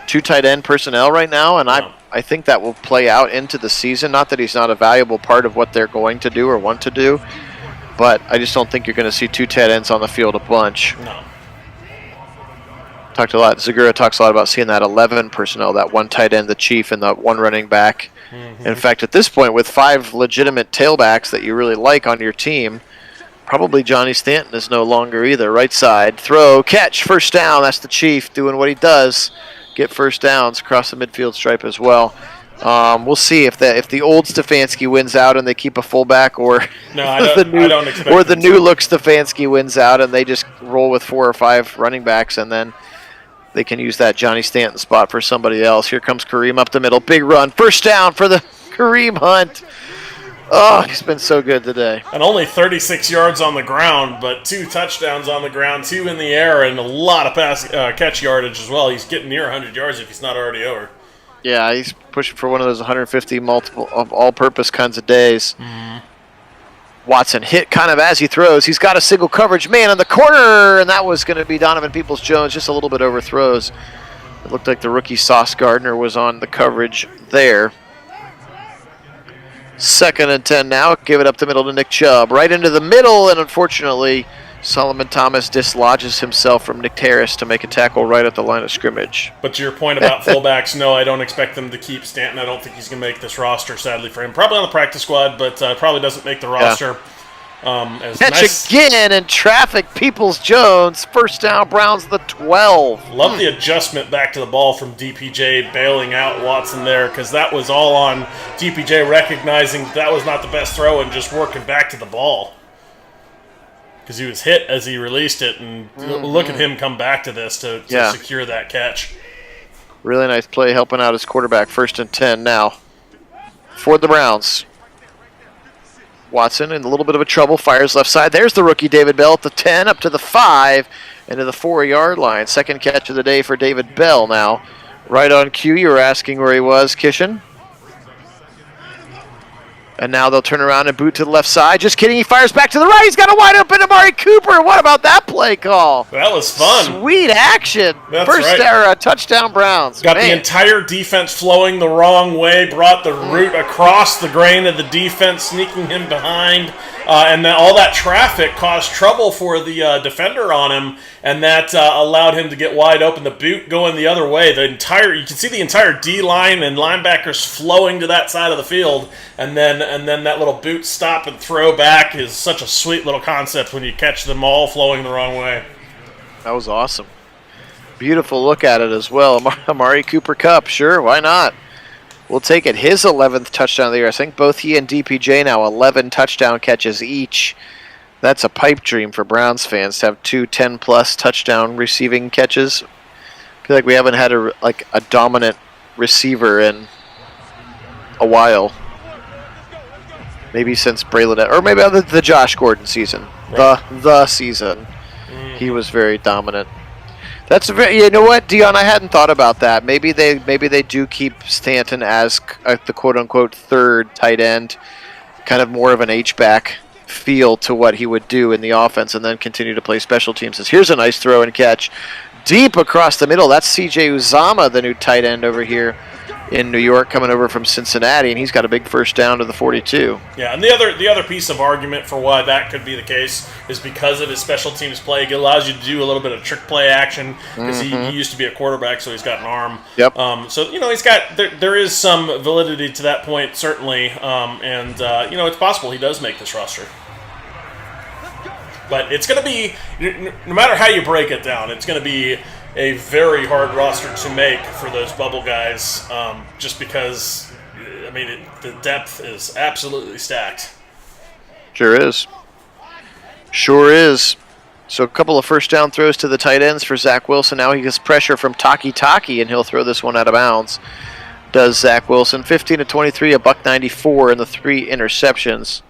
2 tight end personnel right now, and I think that will play out into the season. Not that he's not a valuable part of what they're going to do or want to do, but I just don't think you're going to see 2 tight ends on the field a bunch. No. Talked a lot. Zagura talks a lot about seeing that 11 personnel, that 1 tight end, the chief, and the 1 running back. Mm-hmm. In fact, at this point, with 5 legitimate tailbacks that you really like on your team, probably Johnny Stanton is no longer either. Right side, throw, catch, first down. That's the chief doing what he does. Get first downs across the midfield stripe as well. We'll see if the old Stefanski wins out and they keep a fullback, or the new look Stefanski wins out and they just roll with 4 or 5 running backs, and then they can use that Johnny Stanton spot for somebody else. Here comes Kareem up the middle, big run, first down for the Kareem Hunt. Oh, he's been so good today. And only 36 yards on the ground, but 2 touchdowns on the ground, 2 in the air, and a lot of catch yardage as well. He's getting near 100 yards if he's not already over. Yeah, he's pushing for one of those 150 multiple of all-purpose kinds of days. Mm-hmm. Watson hit kind of as he throws. He's got a single coverage man in the corner, and that was going to be Donovan Peoples-Jones, just a little bit overthrows. It looked like the rookie Sauce Gardner was on the coverage there. 2nd and 10 now. Give it up the middle to Nick Chubb. Right into the middle, and unfortunately, Solomon Thomas dislodges himself from Nick Harris to make a tackle right at the line of scrimmage. But to your point about fullbacks, no, I don't expect them to keep Stanton. I don't think he's going to make this roster, sadly for him. Probably on the practice squad, but probably doesn't make the roster. Catch again in traffic, Peoples-Jones. First down, Browns the 12. Love the adjustment back to the ball from DPJ, bailing out Watson there, because that was all on DPJ recognizing that was not the best throw and just working back to the ball. Because he was hit as he released it, and look at him come back to this to secure that catch. Really nice play helping out his quarterback. 1st and 10 now for the Browns. Watson in a little bit of a trouble, fires left side. There's the rookie David Bell at the 10, up to the 5, and to the 4-yard line. 2nd catch of the day for David Bell now. Right on cue, you were asking where he was, Kishin. And now they'll turn around and boot to the left side. Just kidding, he fires back to the right. He's got a wide open Amari Cooper. What about that play call? That was fun. Sweet action. That's First error, touchdown Browns. Got the entire defense flowing the wrong way, brought the route across the grain of the defense, sneaking him behind. And then all that traffic caused trouble for the defender on him, and that allowed him to get wide open. The boot going the other way. You can see the entire D line and linebackers flowing to that side of the field, and then that little boot stop and throw back is such a sweet little concept when you catch them all flowing the wrong way. That was awesome. Beautiful look at it as well. Amari Cooper Cup, sure, why not? We'll take it. His 11th touchdown of the year. I think both he and DPJ now 11 touchdown catches each. That's a pipe dream for Browns fans to have 2 10-plus touchdown receiving catches. I feel like we haven't had a dominant receiver in a while. Maybe since Braylon, or maybe the Josh Gordon season. Right. The season. He was very dominant. That's you know what, Dion? I hadn't thought about that. Maybe they do keep Stanton as the quote unquote 3rd tight end, kind of more of an H-back feel to what he would do in the offense, and then continue to play special teams. Here's a nice throw and catch, deep across the middle. That's C.J. Uzama, the new tight end over here in New York, coming over from Cincinnati, and he's got a big first down to the 42. Yeah, and the other piece of argument for why that could be the case is because of his special teams play. It allows you to do a little bit of trick play action, because he used to be a quarterback, so he's got an arm. Yep. So he's got there is some validity to that point, certainly, and it's possible he does make this roster. But it's going to be, no matter how you break it down, it's going to be a very hard roster to make for those bubble guys, just because, I mean, the depth is absolutely stacked. Sure is. Sure is. So a couple of first down throws to the tight ends for Zach Wilson. Now he gets pressure from Taki, and he'll throw this one out of bounds. Does Zach Wilson. 15 to 23, a $194, and the 3 interceptions.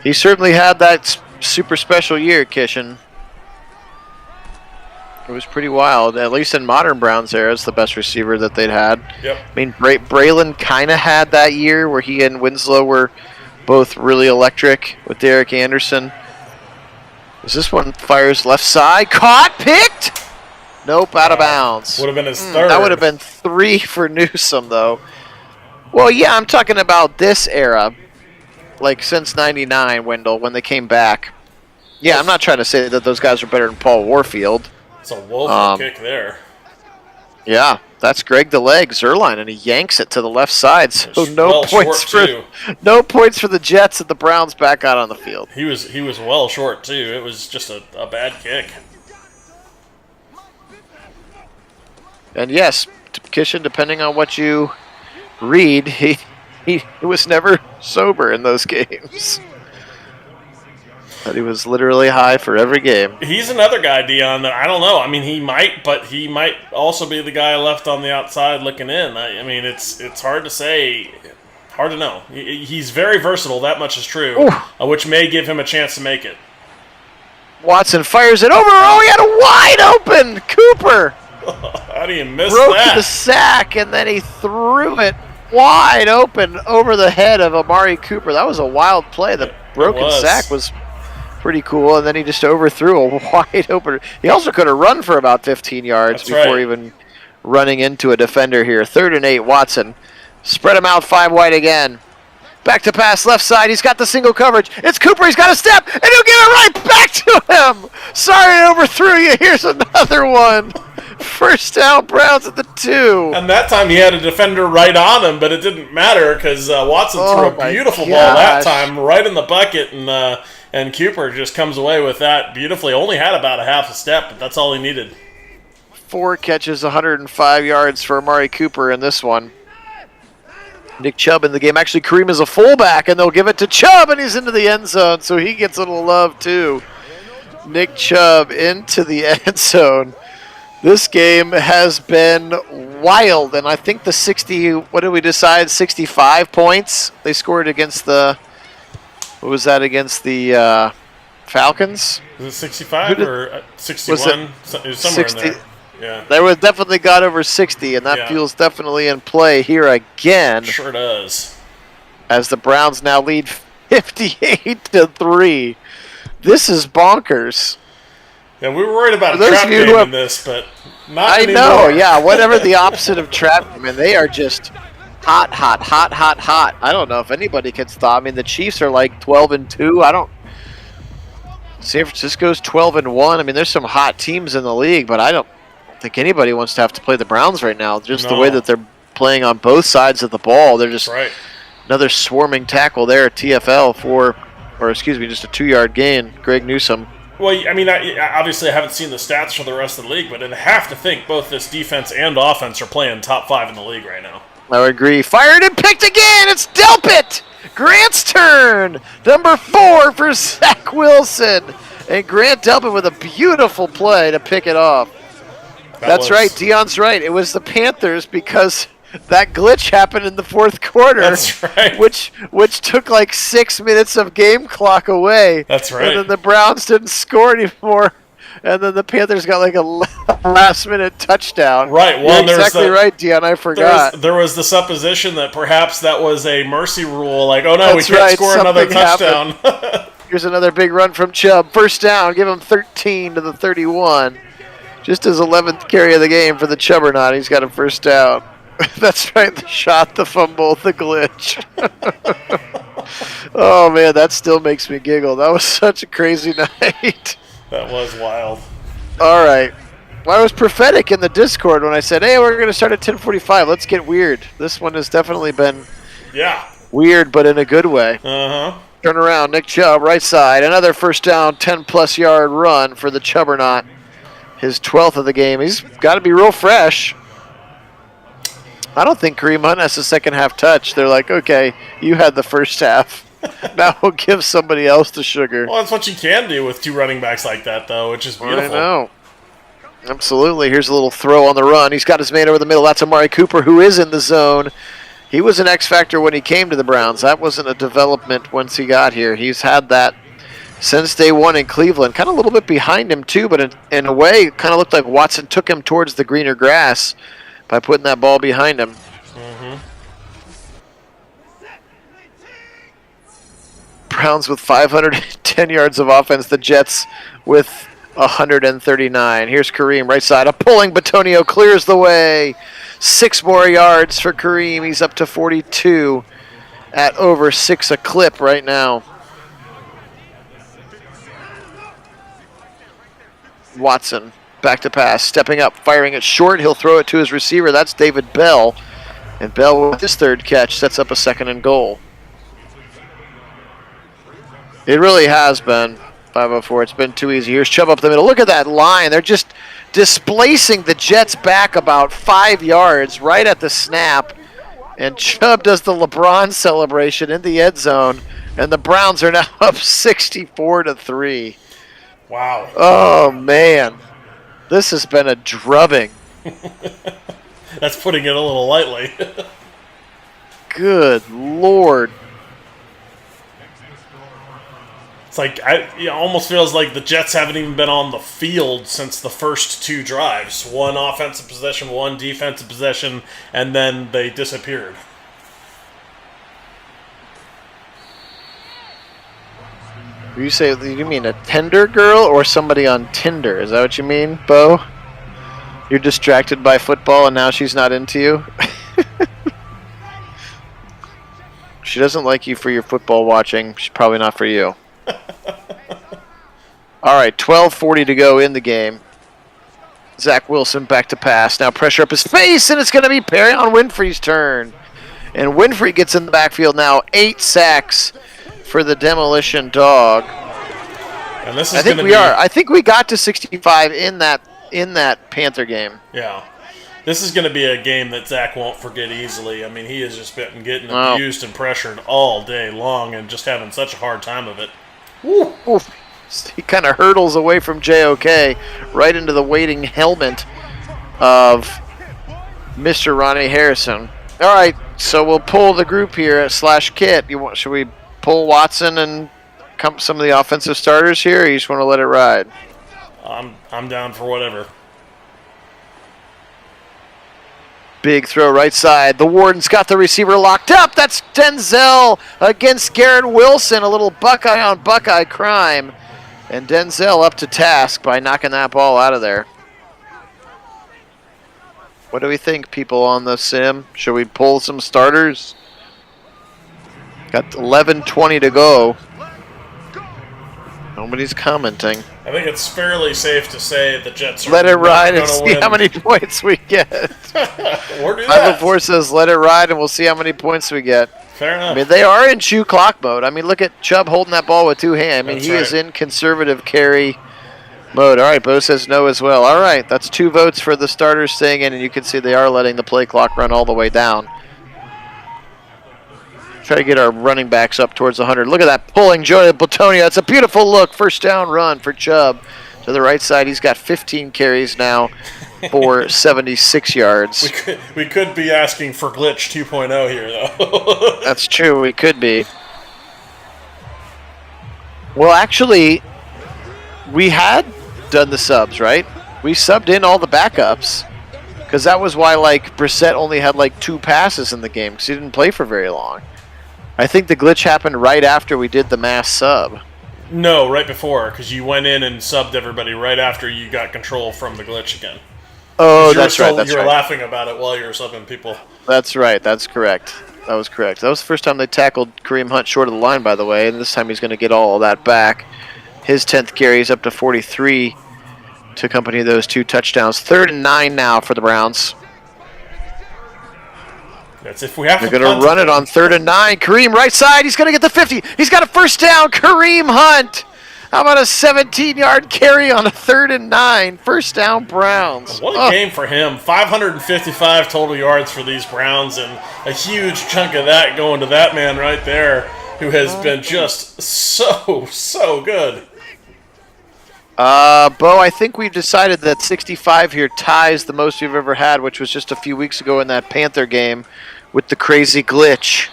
He certainly had that super special year, Kishin. It was pretty wild, at least in modern Browns era. It's the best receiver that they'd had. Yep. I mean, Braylon kind of had that year where he and Winslow were both really electric with Derek Anderson. As this one fires left side, caught, picked. Nope, out of bounds. Would have been his third. That would have been 3 for Newsome, though. Well, yeah, I'm talking about this era, like since '99, Wendell, when they came back. Yeah, I'm not trying to say that those guys are better than Paul Warfield. It's a woeful kick there. Yeah, that's Greg the Leg Zerline, and he yanks it to the left side. So no points for the Jets, and the Browns back out on the field. He was well short too. It was just a bad kick. And yes, Kishin, depending on what you read, he was never sober in those games. But he was literally high for every game. He's another guy, Dion, that I don't know. I mean, he might also be the guy left on the outside looking in. I mean, it's hard to say, hard to know. He's very versatile, that much is true, which may give him a chance to make it. Watson fires it over. Oh, he had a wide open Cooper. How do you miss Broke that? the sack, and then he threw it wide open over the head of Amari Cooper. That was a wild play. The broken sack was pretty cool, and then he just overthrew a wide open. He also could have run for about 15 yards before even running into a defender here. 3rd and 8, Watson. Spread him out 5 wide again. Back to pass, left side. He's got the single coverage. It's Cooper. He's got a step, and he'll get it right back to him. Sorry I overthrew you. Here's another one. First down, Browns at the 2. And that time he had a defender right on him, but it didn't matter because Watson threw a beautiful ball that time right in the bucket, and Cooper just comes away with that beautifully. Only had about a half a step, but that's all he needed. 4 catches, 105 yards for Amari Cooper in this one. Nick Chubb in the game. Actually, Kareem is a fullback, and they'll give it to Chubb, and he's into the end zone, so he gets a little love too. Nick Chubb into the end zone. This game has been wild, and I think the 65 points they scored against the, what was that, against the Falcons? Was it 65 or 61? It was somewhere 60, in there. Yeah. They would definitely got over 60, and that feels definitely in play here again. Sure does. As the Browns now lead 58-3. This is bonkers. Yeah, we were worried about a trap game in this, but not anymore. I know, yeah. Whatever the opposite of trap, I mean, they are just hot. I don't know if anybody can stop. I mean, the Chiefs are like 12-2. San Francisco's 12-1. I mean, there's some hot teams in the league, but I don't think anybody wants to have to play the Browns right now. Just the way that they're playing on both sides of the ball. They're just another swarming tackle there at TFL just a 2-yard gain. Greg Newsome. Well, I mean, obviously I haven't seen the stats for the rest of the league, but I have to think both this defense and offense are playing top 5 in the league right now. I would agree. Fired and picked again. It's Delpit. Grant's turn. Number 4 for Zach Wilson. And Grant Delpit with a beautiful play to pick it off. That's right. Dion's right. It was the Panthers because that glitch happened in the 4th quarter. That's right. Which took like 6 minutes of game clock away. That's right. And then the Browns didn't score anymore. And then the Panthers got like a last-minute touchdown. Right. Well, you're exactly right, Dion. I forgot. There was the supposition that perhaps that was a mercy rule. Like, oh, no, we can't score another touchdown. Here's another big run from Chubb. First down. Give him 13 to the 31. Just his 11th carry of the game for the Chubbernaut. He's got a first down. That's right. The shot, the fumble, the glitch. Oh, man, that still makes me giggle. That was such a crazy night. That was wild. All right. Well, I was prophetic in the Discord when I said, hey, we're going to start at 10:45. Let's get weird. This one has definitely been weird, but in a good way. Uh-huh. Turn around. Nick Chubb, right side. Another first down, 10-plus yard run for the Chubbernaut. his 12th of the game. He's got to be real fresh. I don't think Kareem Hunt has the second half touch. They're like, okay, you had the first half. Now we'll give somebody else the sugar. Well, that's what you can do with two running backs like that, though, which is beautiful. I know. Absolutely. Here's a little throw on the run. He's got his man over the middle. That's Amari Cooper, who is in the zone. He was an X factor when he came to the Browns. That wasn't a development once he got here. He's had that since day one in Cleveland. Kind of a little bit behind him, too, but in a way, it kind of looked like Watson took him towards the greener grass by putting that ball behind him. Mm-hmm. Browns with 510 yards of offense. The Jets with 139. Here's Kareem, right side. A pulling Batonio clears the way. 6 more yards for Kareem. He's up to 42 at over 6 a clip right now. Watson, back to pass, stepping up, firing it short. He'll throw it to his receiver. That's David Bell. And Bell, with his third catch, sets up a 2nd and goal. It really has been 5:04. It's been too easy. Here's Chubb up the middle. Look at that line. They're just displacing the Jets back about 5 yards right at the snap. And Chubb does the LeBron celebration in the end zone. And the Browns are now up 64-3. Wow. Oh, man. This has been a drubbing. That's putting it a little lightly. Good Lord. It's like, it almost feels like the Jets haven't even been on the field since the first 2 drives. One offensive possession, one defensive possession, and then they disappeared. You mean a Tinder girl or somebody on Tinder? Is that what you mean, Bo? You're distracted by football and now she's not into you? She doesn't like you for your football watching. She's probably not for you. All right, 12:40 to go in the game. Zach Wilson back to pass. Now pressure up his face, and it's going to be Perry on Winfrey's turn. And Winfrey gets in the backfield now. 8 sacks for the demolition dog. And this is I think we got to 65 in that Panther game. Yeah. This is going to be a game that Zach won't forget easily. I mean, he has just been getting abused and pressured all day long and just having such a hard time of it. Woo. Oof. He kind of hurdles away from JOK right into the waiting helmet of Mr. Ronnie Harrison. All right, so we'll pull the group here / Kit. Should we pull Watson and some of the offensive starters here, or you just want to let it ride? I'm down for whatever. Big throw right side. The Warden's got the receiver locked up. That's Denzel against Garrett Wilson. A little Buckeye on Buckeye crime. And Denzel up to task by knocking that ball out of there. What do we think, people on the sim? Should we pull some starters? Got 11:20 to go. Nobody's commenting. I think it's fairly safe to say the Jets are let it ride and see win. how many points we get. Or do that. 5:04 says let it ride and we'll see how many points we get. Fair enough. I mean, they are in shoe clock mode. I mean, look at Chubb holding that ball with 2 hands. I mean, That's he right. is in conservative carry mode. All right, Bo says no as well. All right, that's 2 votes for the starters staying in, and you can see they are letting the play clock run all the way down. Try to get our running backs up towards 100. Look at that pulling Joey Batonio. It's a beautiful look. First down run for Chubb. To the right side, he's got 15 carries now for 76 yards. We could be asking for glitch 2.0 here, though. That's true. We could be. Well, actually, we had done the subs, right? We subbed in all the backups because that was why, like, Brissett only had like 2 passes in the game because he didn't play for very long. I think the glitch happened right after we did the mass sub. No, right before, because you went in and subbed everybody right after you got control from the glitch again. Oh, that's right. That's you were right. laughing about it while you were subbing people. That's right. That's correct. That was correct. That was the first time they tackled Kareem Hunt short of the line, by the way, and this time he's going to get all of that back. His 10th carry is up to 43 to accompany those 2 touchdowns. 3rd and 9 now for the Browns. That's if we have They're to going to run it on 3rd and 9. Kareem right side. He's going to get the 50. He's got a first down. Kareem Hunt How about a 17-yard carry on a 3rd and 9? First down, Browns. What a game for him. 555 total yards for these Browns, and a huge chunk of that going to that man right there, who has been just so good. Bo, I think we've decided that 65 here ties the most we've ever had, which was just a few weeks ago in that Panther game with the crazy glitch.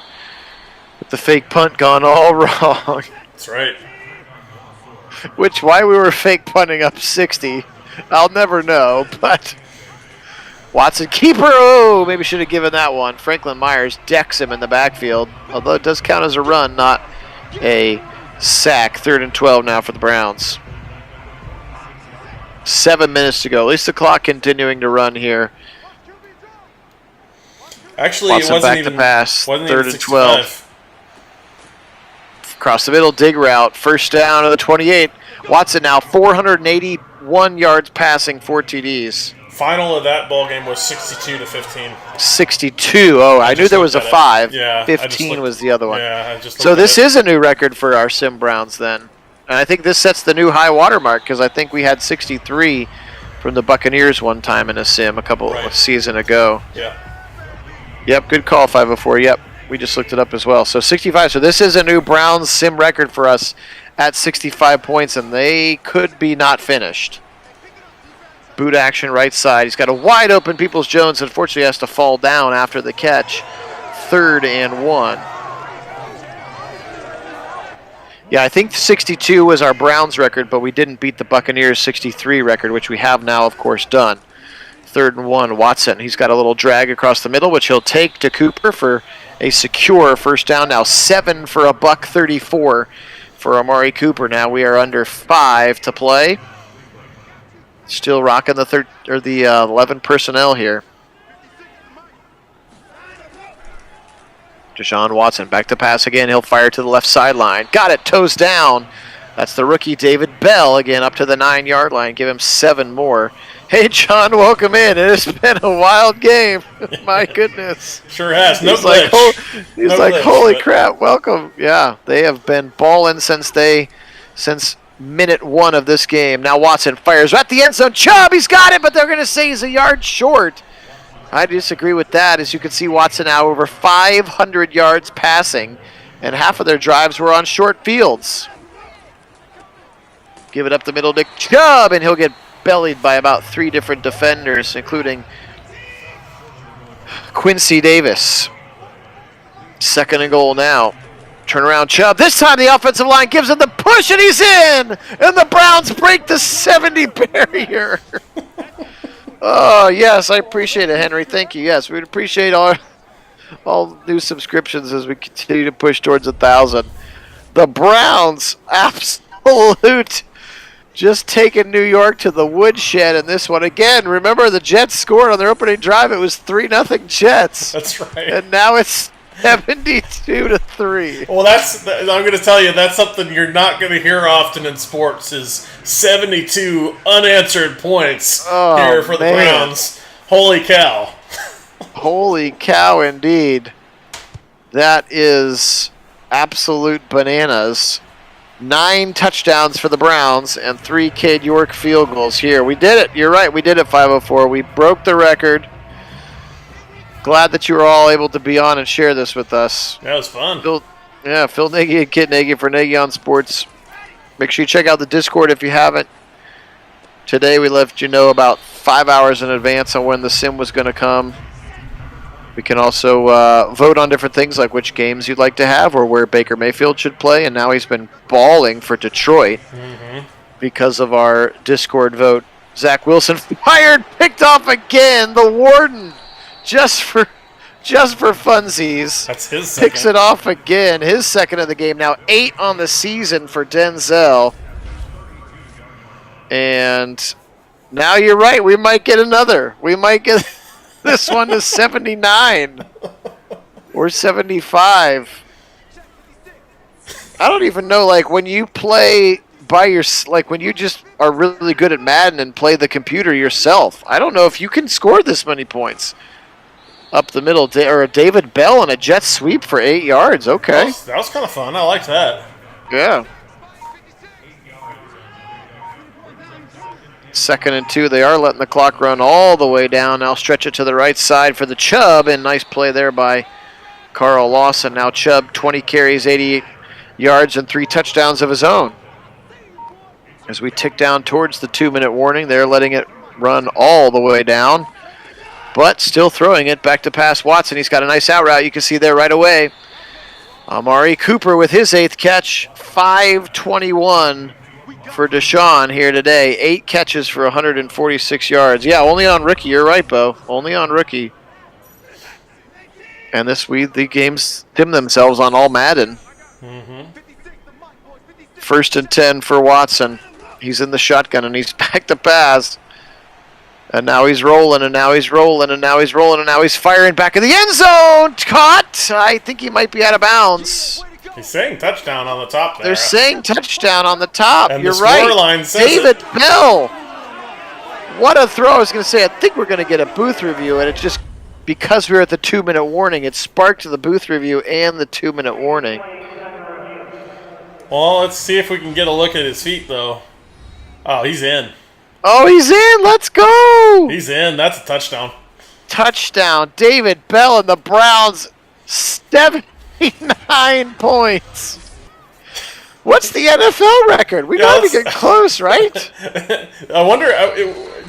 With the fake punt gone all wrong. That's right. Why we were fake punting up 60, I'll never know, but Watson, keeper, oh, maybe should have given that one. Franklin Myers decks him in the backfield, although it does count as a run, not a sack. 3rd and 12 now for the Browns. 7 minutes to go. At least the clock continuing to run here. Actually, Watson it wasn't back even to pass. wasn't 3rd even and 12. Across the middle, dig route. First down to the 28. Watson now 481 yards passing, 4 TDs. Final of that ball game was 62-15. 62. Oh, I knew there was a 5. Yeah, 15 was the other one. Yeah, I just So this is a new record for our Sim Browns then. And I think this sets the new high water mark because I think we had 63 from the Buccaneers one time in a Sim a season ago. Yeah. Yep, good call, 504. Yep, we just looked it up as well. So 65. So this is a new Browns Sim record for us at 65 points, and they could be not finished. Boot action right side. He's got a wide open Peoples-Jones. Unfortunately, has to fall down after the catch. 3rd and 1. Yeah, I think 62 was our Browns record, but we didn't beat the Buccaneers 63 record, which we have now, of course, done. 3rd and 1, Watson. He's got a little drag across the middle, which he'll take to Cooper for a secure first down. Now 7 for a $134 for Amari Cooper. Now we are under 5 to play. Still rocking the 11 personnel here. Deshaun Watson back to pass again. He'll fire to the left sideline. Got it, toes down. That's the rookie David Bell again up to the 9-yard line. Give him 7 more. Hey, John, welcome in. It has been a wild game. My goodness. Sure has. No he's glitch. He's like, holy crap, welcome. Yeah, they have been balling since minute 1 of this game. Now Watson fires at the end zone. Chubb, he's got it, but they're going to say he's a yard short. I disagree with that. As you can see, Watson now over 500 yards passing, and half of their drives were on short fields. Give it up the middle to Chubb, and he'll get bellied by about 3 different defenders, including Quincy Davis. 2nd and goal now. Turnaround Chubb. This time the offensive line gives him the push, and he's in! And the Browns break the 70 barrier. Oh, yes, I appreciate it, Henry. Thank you. Yes, we'd appreciate all new subscriptions as we continue to push towards 1,000. The Browns, absolute, just taking New York to the woodshed in this one. Again, remember the Jets scored on their opening drive. It was 3-0 Jets. That's right. And now it's 72-3. Well, I'm going to tell you, that's something you're not going to hear often in sports is 72 unanswered points here for the Browns. Holy cow. Holy cow, indeed. That is absolute bananas. 9 touchdowns for the Browns and 3 Cade York field goals here. We did it. You're right. We did it, 504. We broke the record. Glad that you were all able to be on and share this with us. That was fun. Phil Nagy and Kit Nagy for Nagy on Sports. Make sure you check out the Discord if you haven't. Today we let you know about 5 hours in advance on when the sim was going to come. We can also vote on different things like which games you'd like to have or where Baker Mayfield should play. And now he's been balling for Detroit because of our Discord vote. Zach Wilson fired, picked off again. The Warden. Just for funsies. That's his second. Picks it off again. His second of the game. Now 8 on the season for Denzel. And now you're right. We might get another. We might get this one to 79 or 75. I don't even know, like, when you play when you just are really good at Madden and play the computer yourself, I don't know if you can score this many points. Up the middle, or a David Bell and a jet sweep for 8 yards. Okay. That was kind of fun. I liked that. Yeah. 2nd and 2. They are letting the clock run all the way down. Now stretch it to the right side for the Chubb, and nice play there by Carl Lawson. Now Chubb, 20 carries, 88 yards, and 3 touchdowns of his own. As we tick down towards the 2-minute warning, they're letting it run all the way down, but still throwing it back to pass Watson. He's got a nice out route you can see there right away. Amari Cooper with his 8th catch, 521 for Deshaun here today. 8 catches for 146 yards. Yeah, only on rookie. You're right, Bo. Only on rookie. And the games dim themselves on all Madden. 1st and 10 for Watson. He's in the shotgun, and he's back to pass. And now he's rolling, and now he's rolling, and now he's rolling, and now he's firing back in the end zone. Caught! I think he might be out of bounds. He's saying touchdown on the top there. They're saying touchdown on the top. And You're the right. scoreline says David Bell. What a throw. I was going to say, I think we're going to get a booth review, and it's just because we were at the 2-minute warning, it sparked the booth review and the 2-minute warning. Well, let's see if we can get a look at his feet, though. Oh, he's in. Oh, he's in. Let's go. He's in. That's a touchdown. Touchdown. David Bell and the Browns, 79 points. What's the NFL record? We got to get close, right? I wonder.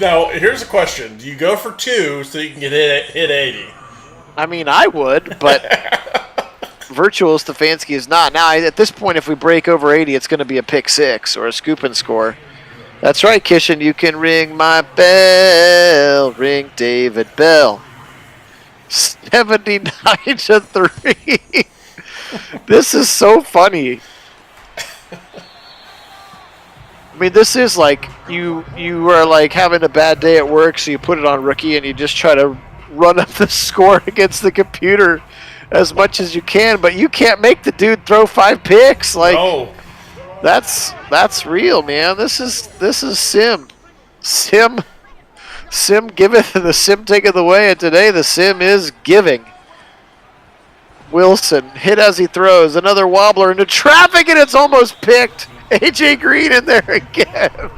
Now, here's a question. Do you go for 2 so you can get hit 80? I mean, I would, but Virtual Stefanski is not. Now, at this point, if we break over 80, it's going to be a pick 6 or a scoop and score. That's right, Kishan. You can ring my bell. Ring David Bell. 79-3. This is so funny. I mean, this is like you are like having a bad day at work, so you put it on rookie and you just try to run up the score against the computer as much as you can, but you can't make the dude throw 5 picks. Like, no. That's real, man. This is sim giveth and the sim taketh away, and today the sim is giving. Wilson hit as he throws, another wobbler into traffic, and it's almost picked. AJ Green in there again.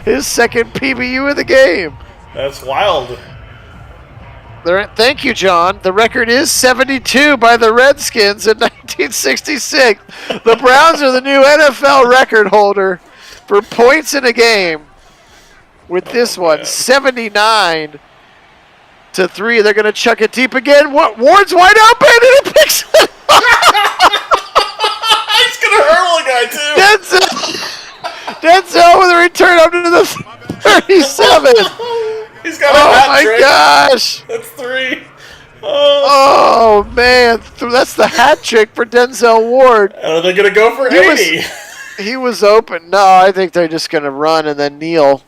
His 2nd PBU of the game. That's wild. Thank you, John. The record is 72 by the Redskins in 1966. The Browns are the new NFL record holder for points in a game with this one, 79-3. They're going to chuck it deep again. Ward's wide open, and it picks it up. He's going to hurl a guy, too. Denzel with a return up to the 37. He's got a hat trick. Oh, my gosh. That's 3. Oh, man. That's the hat trick for Denzel Ward. And are they going to go for 80? He was open. No, I think they're just going to run and then kneel.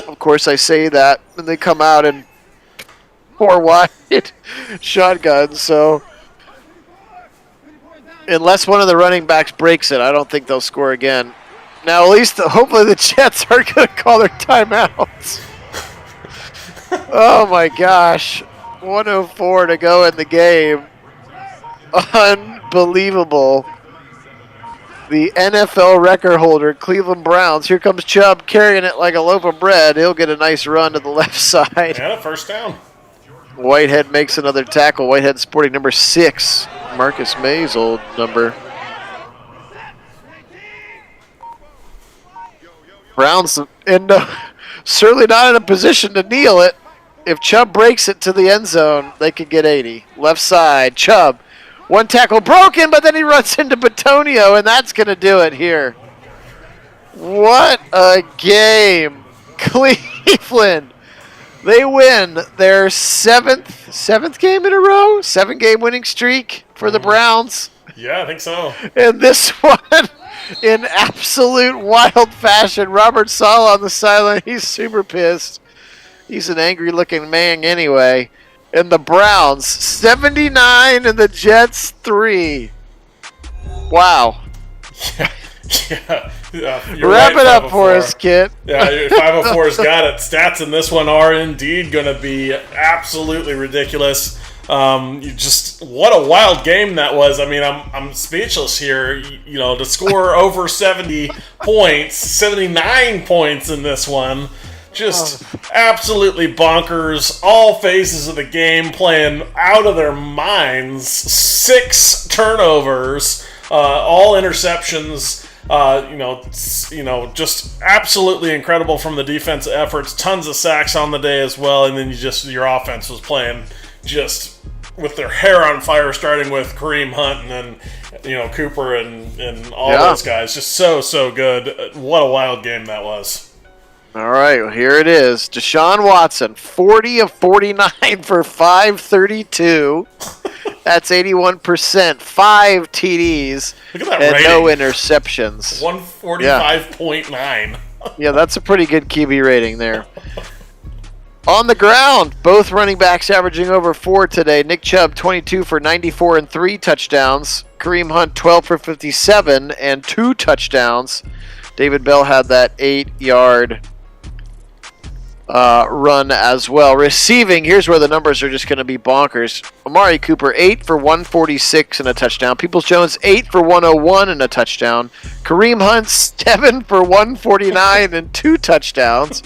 Of course, I say that. And they come out and 4 wide shotgun. So, unless one of the running backs breaks it, I don't think they'll score again. Now, at least, hopefully the Jets aren't going to call their timeouts. Oh, my gosh. 1:04 to go in the game. Unbelievable. The NFL record holder, Cleveland Browns. Here comes Chubb carrying it like a loaf of bread. He'll get a nice run to the left side. And a first down. Whitehead makes another tackle. Whitehead sporting number 6. Marcus May's old number. Browns certainly not in a position to kneel it. If Chubb breaks it to the end zone, they could get 80. Left side, Chubb. One tackle broken, but then he runs into Batonio, and that's going to do it here. What a game. Cleveland. They win their seventh game in a row? 7-game winning streak for the Browns. Yeah, I think so. And this one, in absolute wild fashion, Robert Saleh on the sideline, he's super pissed. He's an angry-looking man anyway. And the Browns, 79 and the Jets, 3. Wow. Yeah. Wrap it up for us, Kit. Yeah, 504's got it. Stats in this one are indeed going to be absolutely ridiculous. What a wild game that was. I mean, I'm speechless here. To score over 70 points, 79 points in this one. Just absolutely bonkers. All phases of the game playing out of their minds. 6 turnovers, all interceptions. Just absolutely incredible from the defensive efforts. Tons of sacks on the day as well, and then your offense was playing just with their hair on fire, starting with Kareem Hunt and then Cooper and all those guys. Just so good. What a wild game that was. All right, well, here it is. Deshaun Watson, 40 of 49 for 532. That's 81%. 5 TDs. Look at that and rating. No interceptions. 145.9. Yeah, that's a pretty good QB rating there. On the ground, both running backs averaging over 4 today. Nick Chubb, 22 for 94 and 3 touchdowns. Kareem Hunt, 12 for 57 and 2 touchdowns. David Bell had that 8-yard run as well. Receiving, here's where the numbers are just going to be bonkers. Amari Cooper, 8 for 146 and a touchdown. Peoples-Jones, 8 for 101 and a touchdown. Kareem Hunt, 7 for 149 and 2 touchdowns.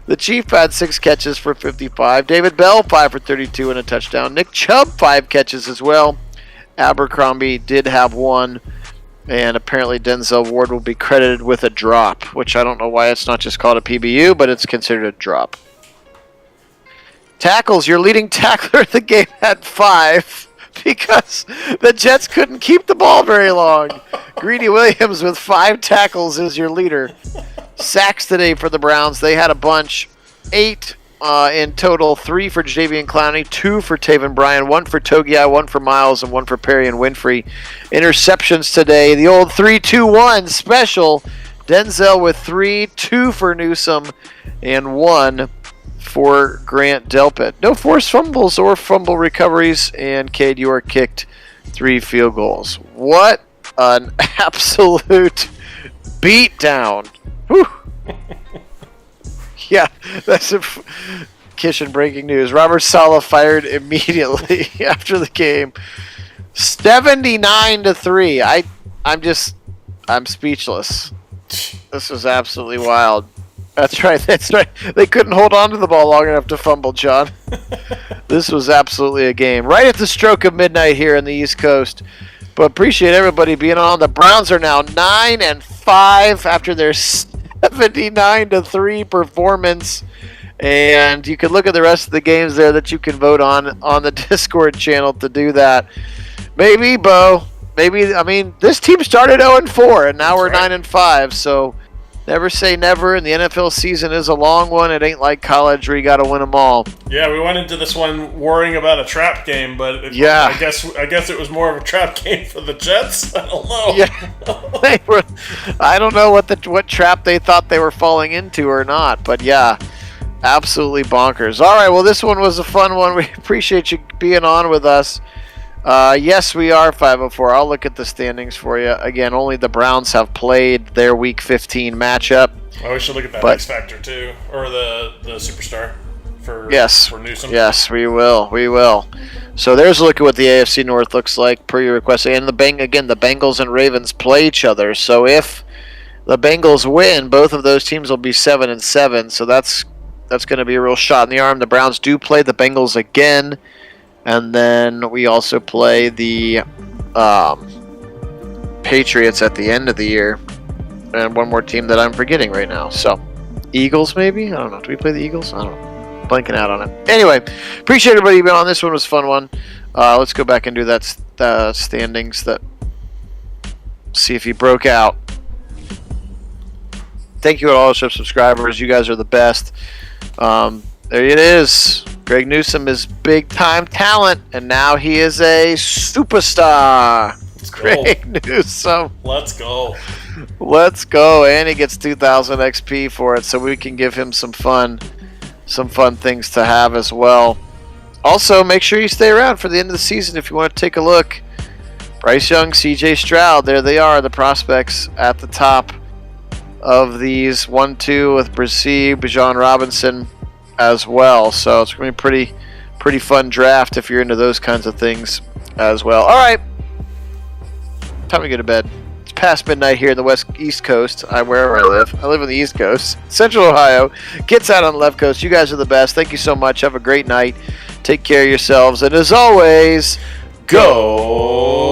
The Chief had 6 catches for 55. David Bell, 5 for 32 and a touchdown. Nick Chubb, 5 catches as well. Abercrombie did have 1. And apparently Denzel Ward will be credited with a drop, which I don't know why it's not just called a PBU, but it's considered a drop. Tackles, your leading tackler of the game had 5 because the Jets couldn't keep the ball very long. Greedy Williams with 5 tackles is your leader. Sacks today for the Browns. They had a bunch. 8 in total. 3 for Jadeveon Clowney, 2 for Taven Bryan, 1 for Togiai, 1 for Miles, and 1 for Perry and Winfrey. Interceptions today. The old 3-2-1 special. Denzel with 3, 2 for Newsome, and 1 for Grant Delpit. No forced fumbles or fumble recoveries, and Cade York kicked 3 field goals. What an absolute beatdown. Whew. Yeah, that's Kishin breaking news. Robert Saleh fired immediately after the game. 79-3. I'm speechless. This was absolutely wild. That's right. They couldn't hold on to the ball long enough to fumble, John. This was absolutely a game. Right at the stroke of midnight here in the East Coast. But appreciate everybody being on. The Browns are now 9-5 after their 79-3 performance. And you can look at the rest of the games there that you can vote on the Discord channel to do that. Maybe, Bo. Maybe, I mean, this team started 0-4, and now we're 9-5. So never say never, and the NFL season is a long one. It ain't like college where you got to win them all. Yeah, we went into this one worrying about a trap game, but I guess it was more of a trap game for the Jets. I don't know. Yeah, I don't know what trap they thought they were falling into or not, but yeah, absolutely bonkers. All right, well, this one was a fun one. We appreciate you being on with us. Yes, we are 504. I'll look at the standings for you. Again, only the Browns have played their Week 15 matchup. Oh, we should look at that X Factor too, or the Superstar for Newsome. Yes, we will. We will. So there's a look at what the AFC North looks like per your request. And the Bengals and Ravens play each other. So if the Bengals win, both of those teams will be 7-7. So that's going to be a real shot in the arm. The Browns do play the Bengals again. And then we also play the Patriots at the end of the year. And one more team that I'm forgetting right now. So, Eagles maybe? I don't know. Do we play the Eagles? I don't know. Blanking out on it. Anyway, appreciate everybody being on. This one was a fun one. Let's go back and do that standings. See if he broke out. Thank you to all the subscribers. You guys are the best. There it is. Greg Newsome is big-time talent, and now he is a superstar. Greg Newsome. Let's go. Let's go. And he gets 2,000 XP for it, so we can give him some fun things to have as well. Also, make sure you stay around for the end of the season if you want to take a look. Bryce Young, CJ Stroud, there they are, the prospects at the top of these 1-2 with Brissy, Bijan Robinson as well. So it's going to be pretty fun draft if you're into those kinds of things as well. All right, time to go to bed. It's past midnight here in the East Coast. Wherever I live. I live on the East Coast. Central Ohio gets out on the left coast. You guys are the best. Thank you so much. Have a great night. Take care of yourselves. And as always, go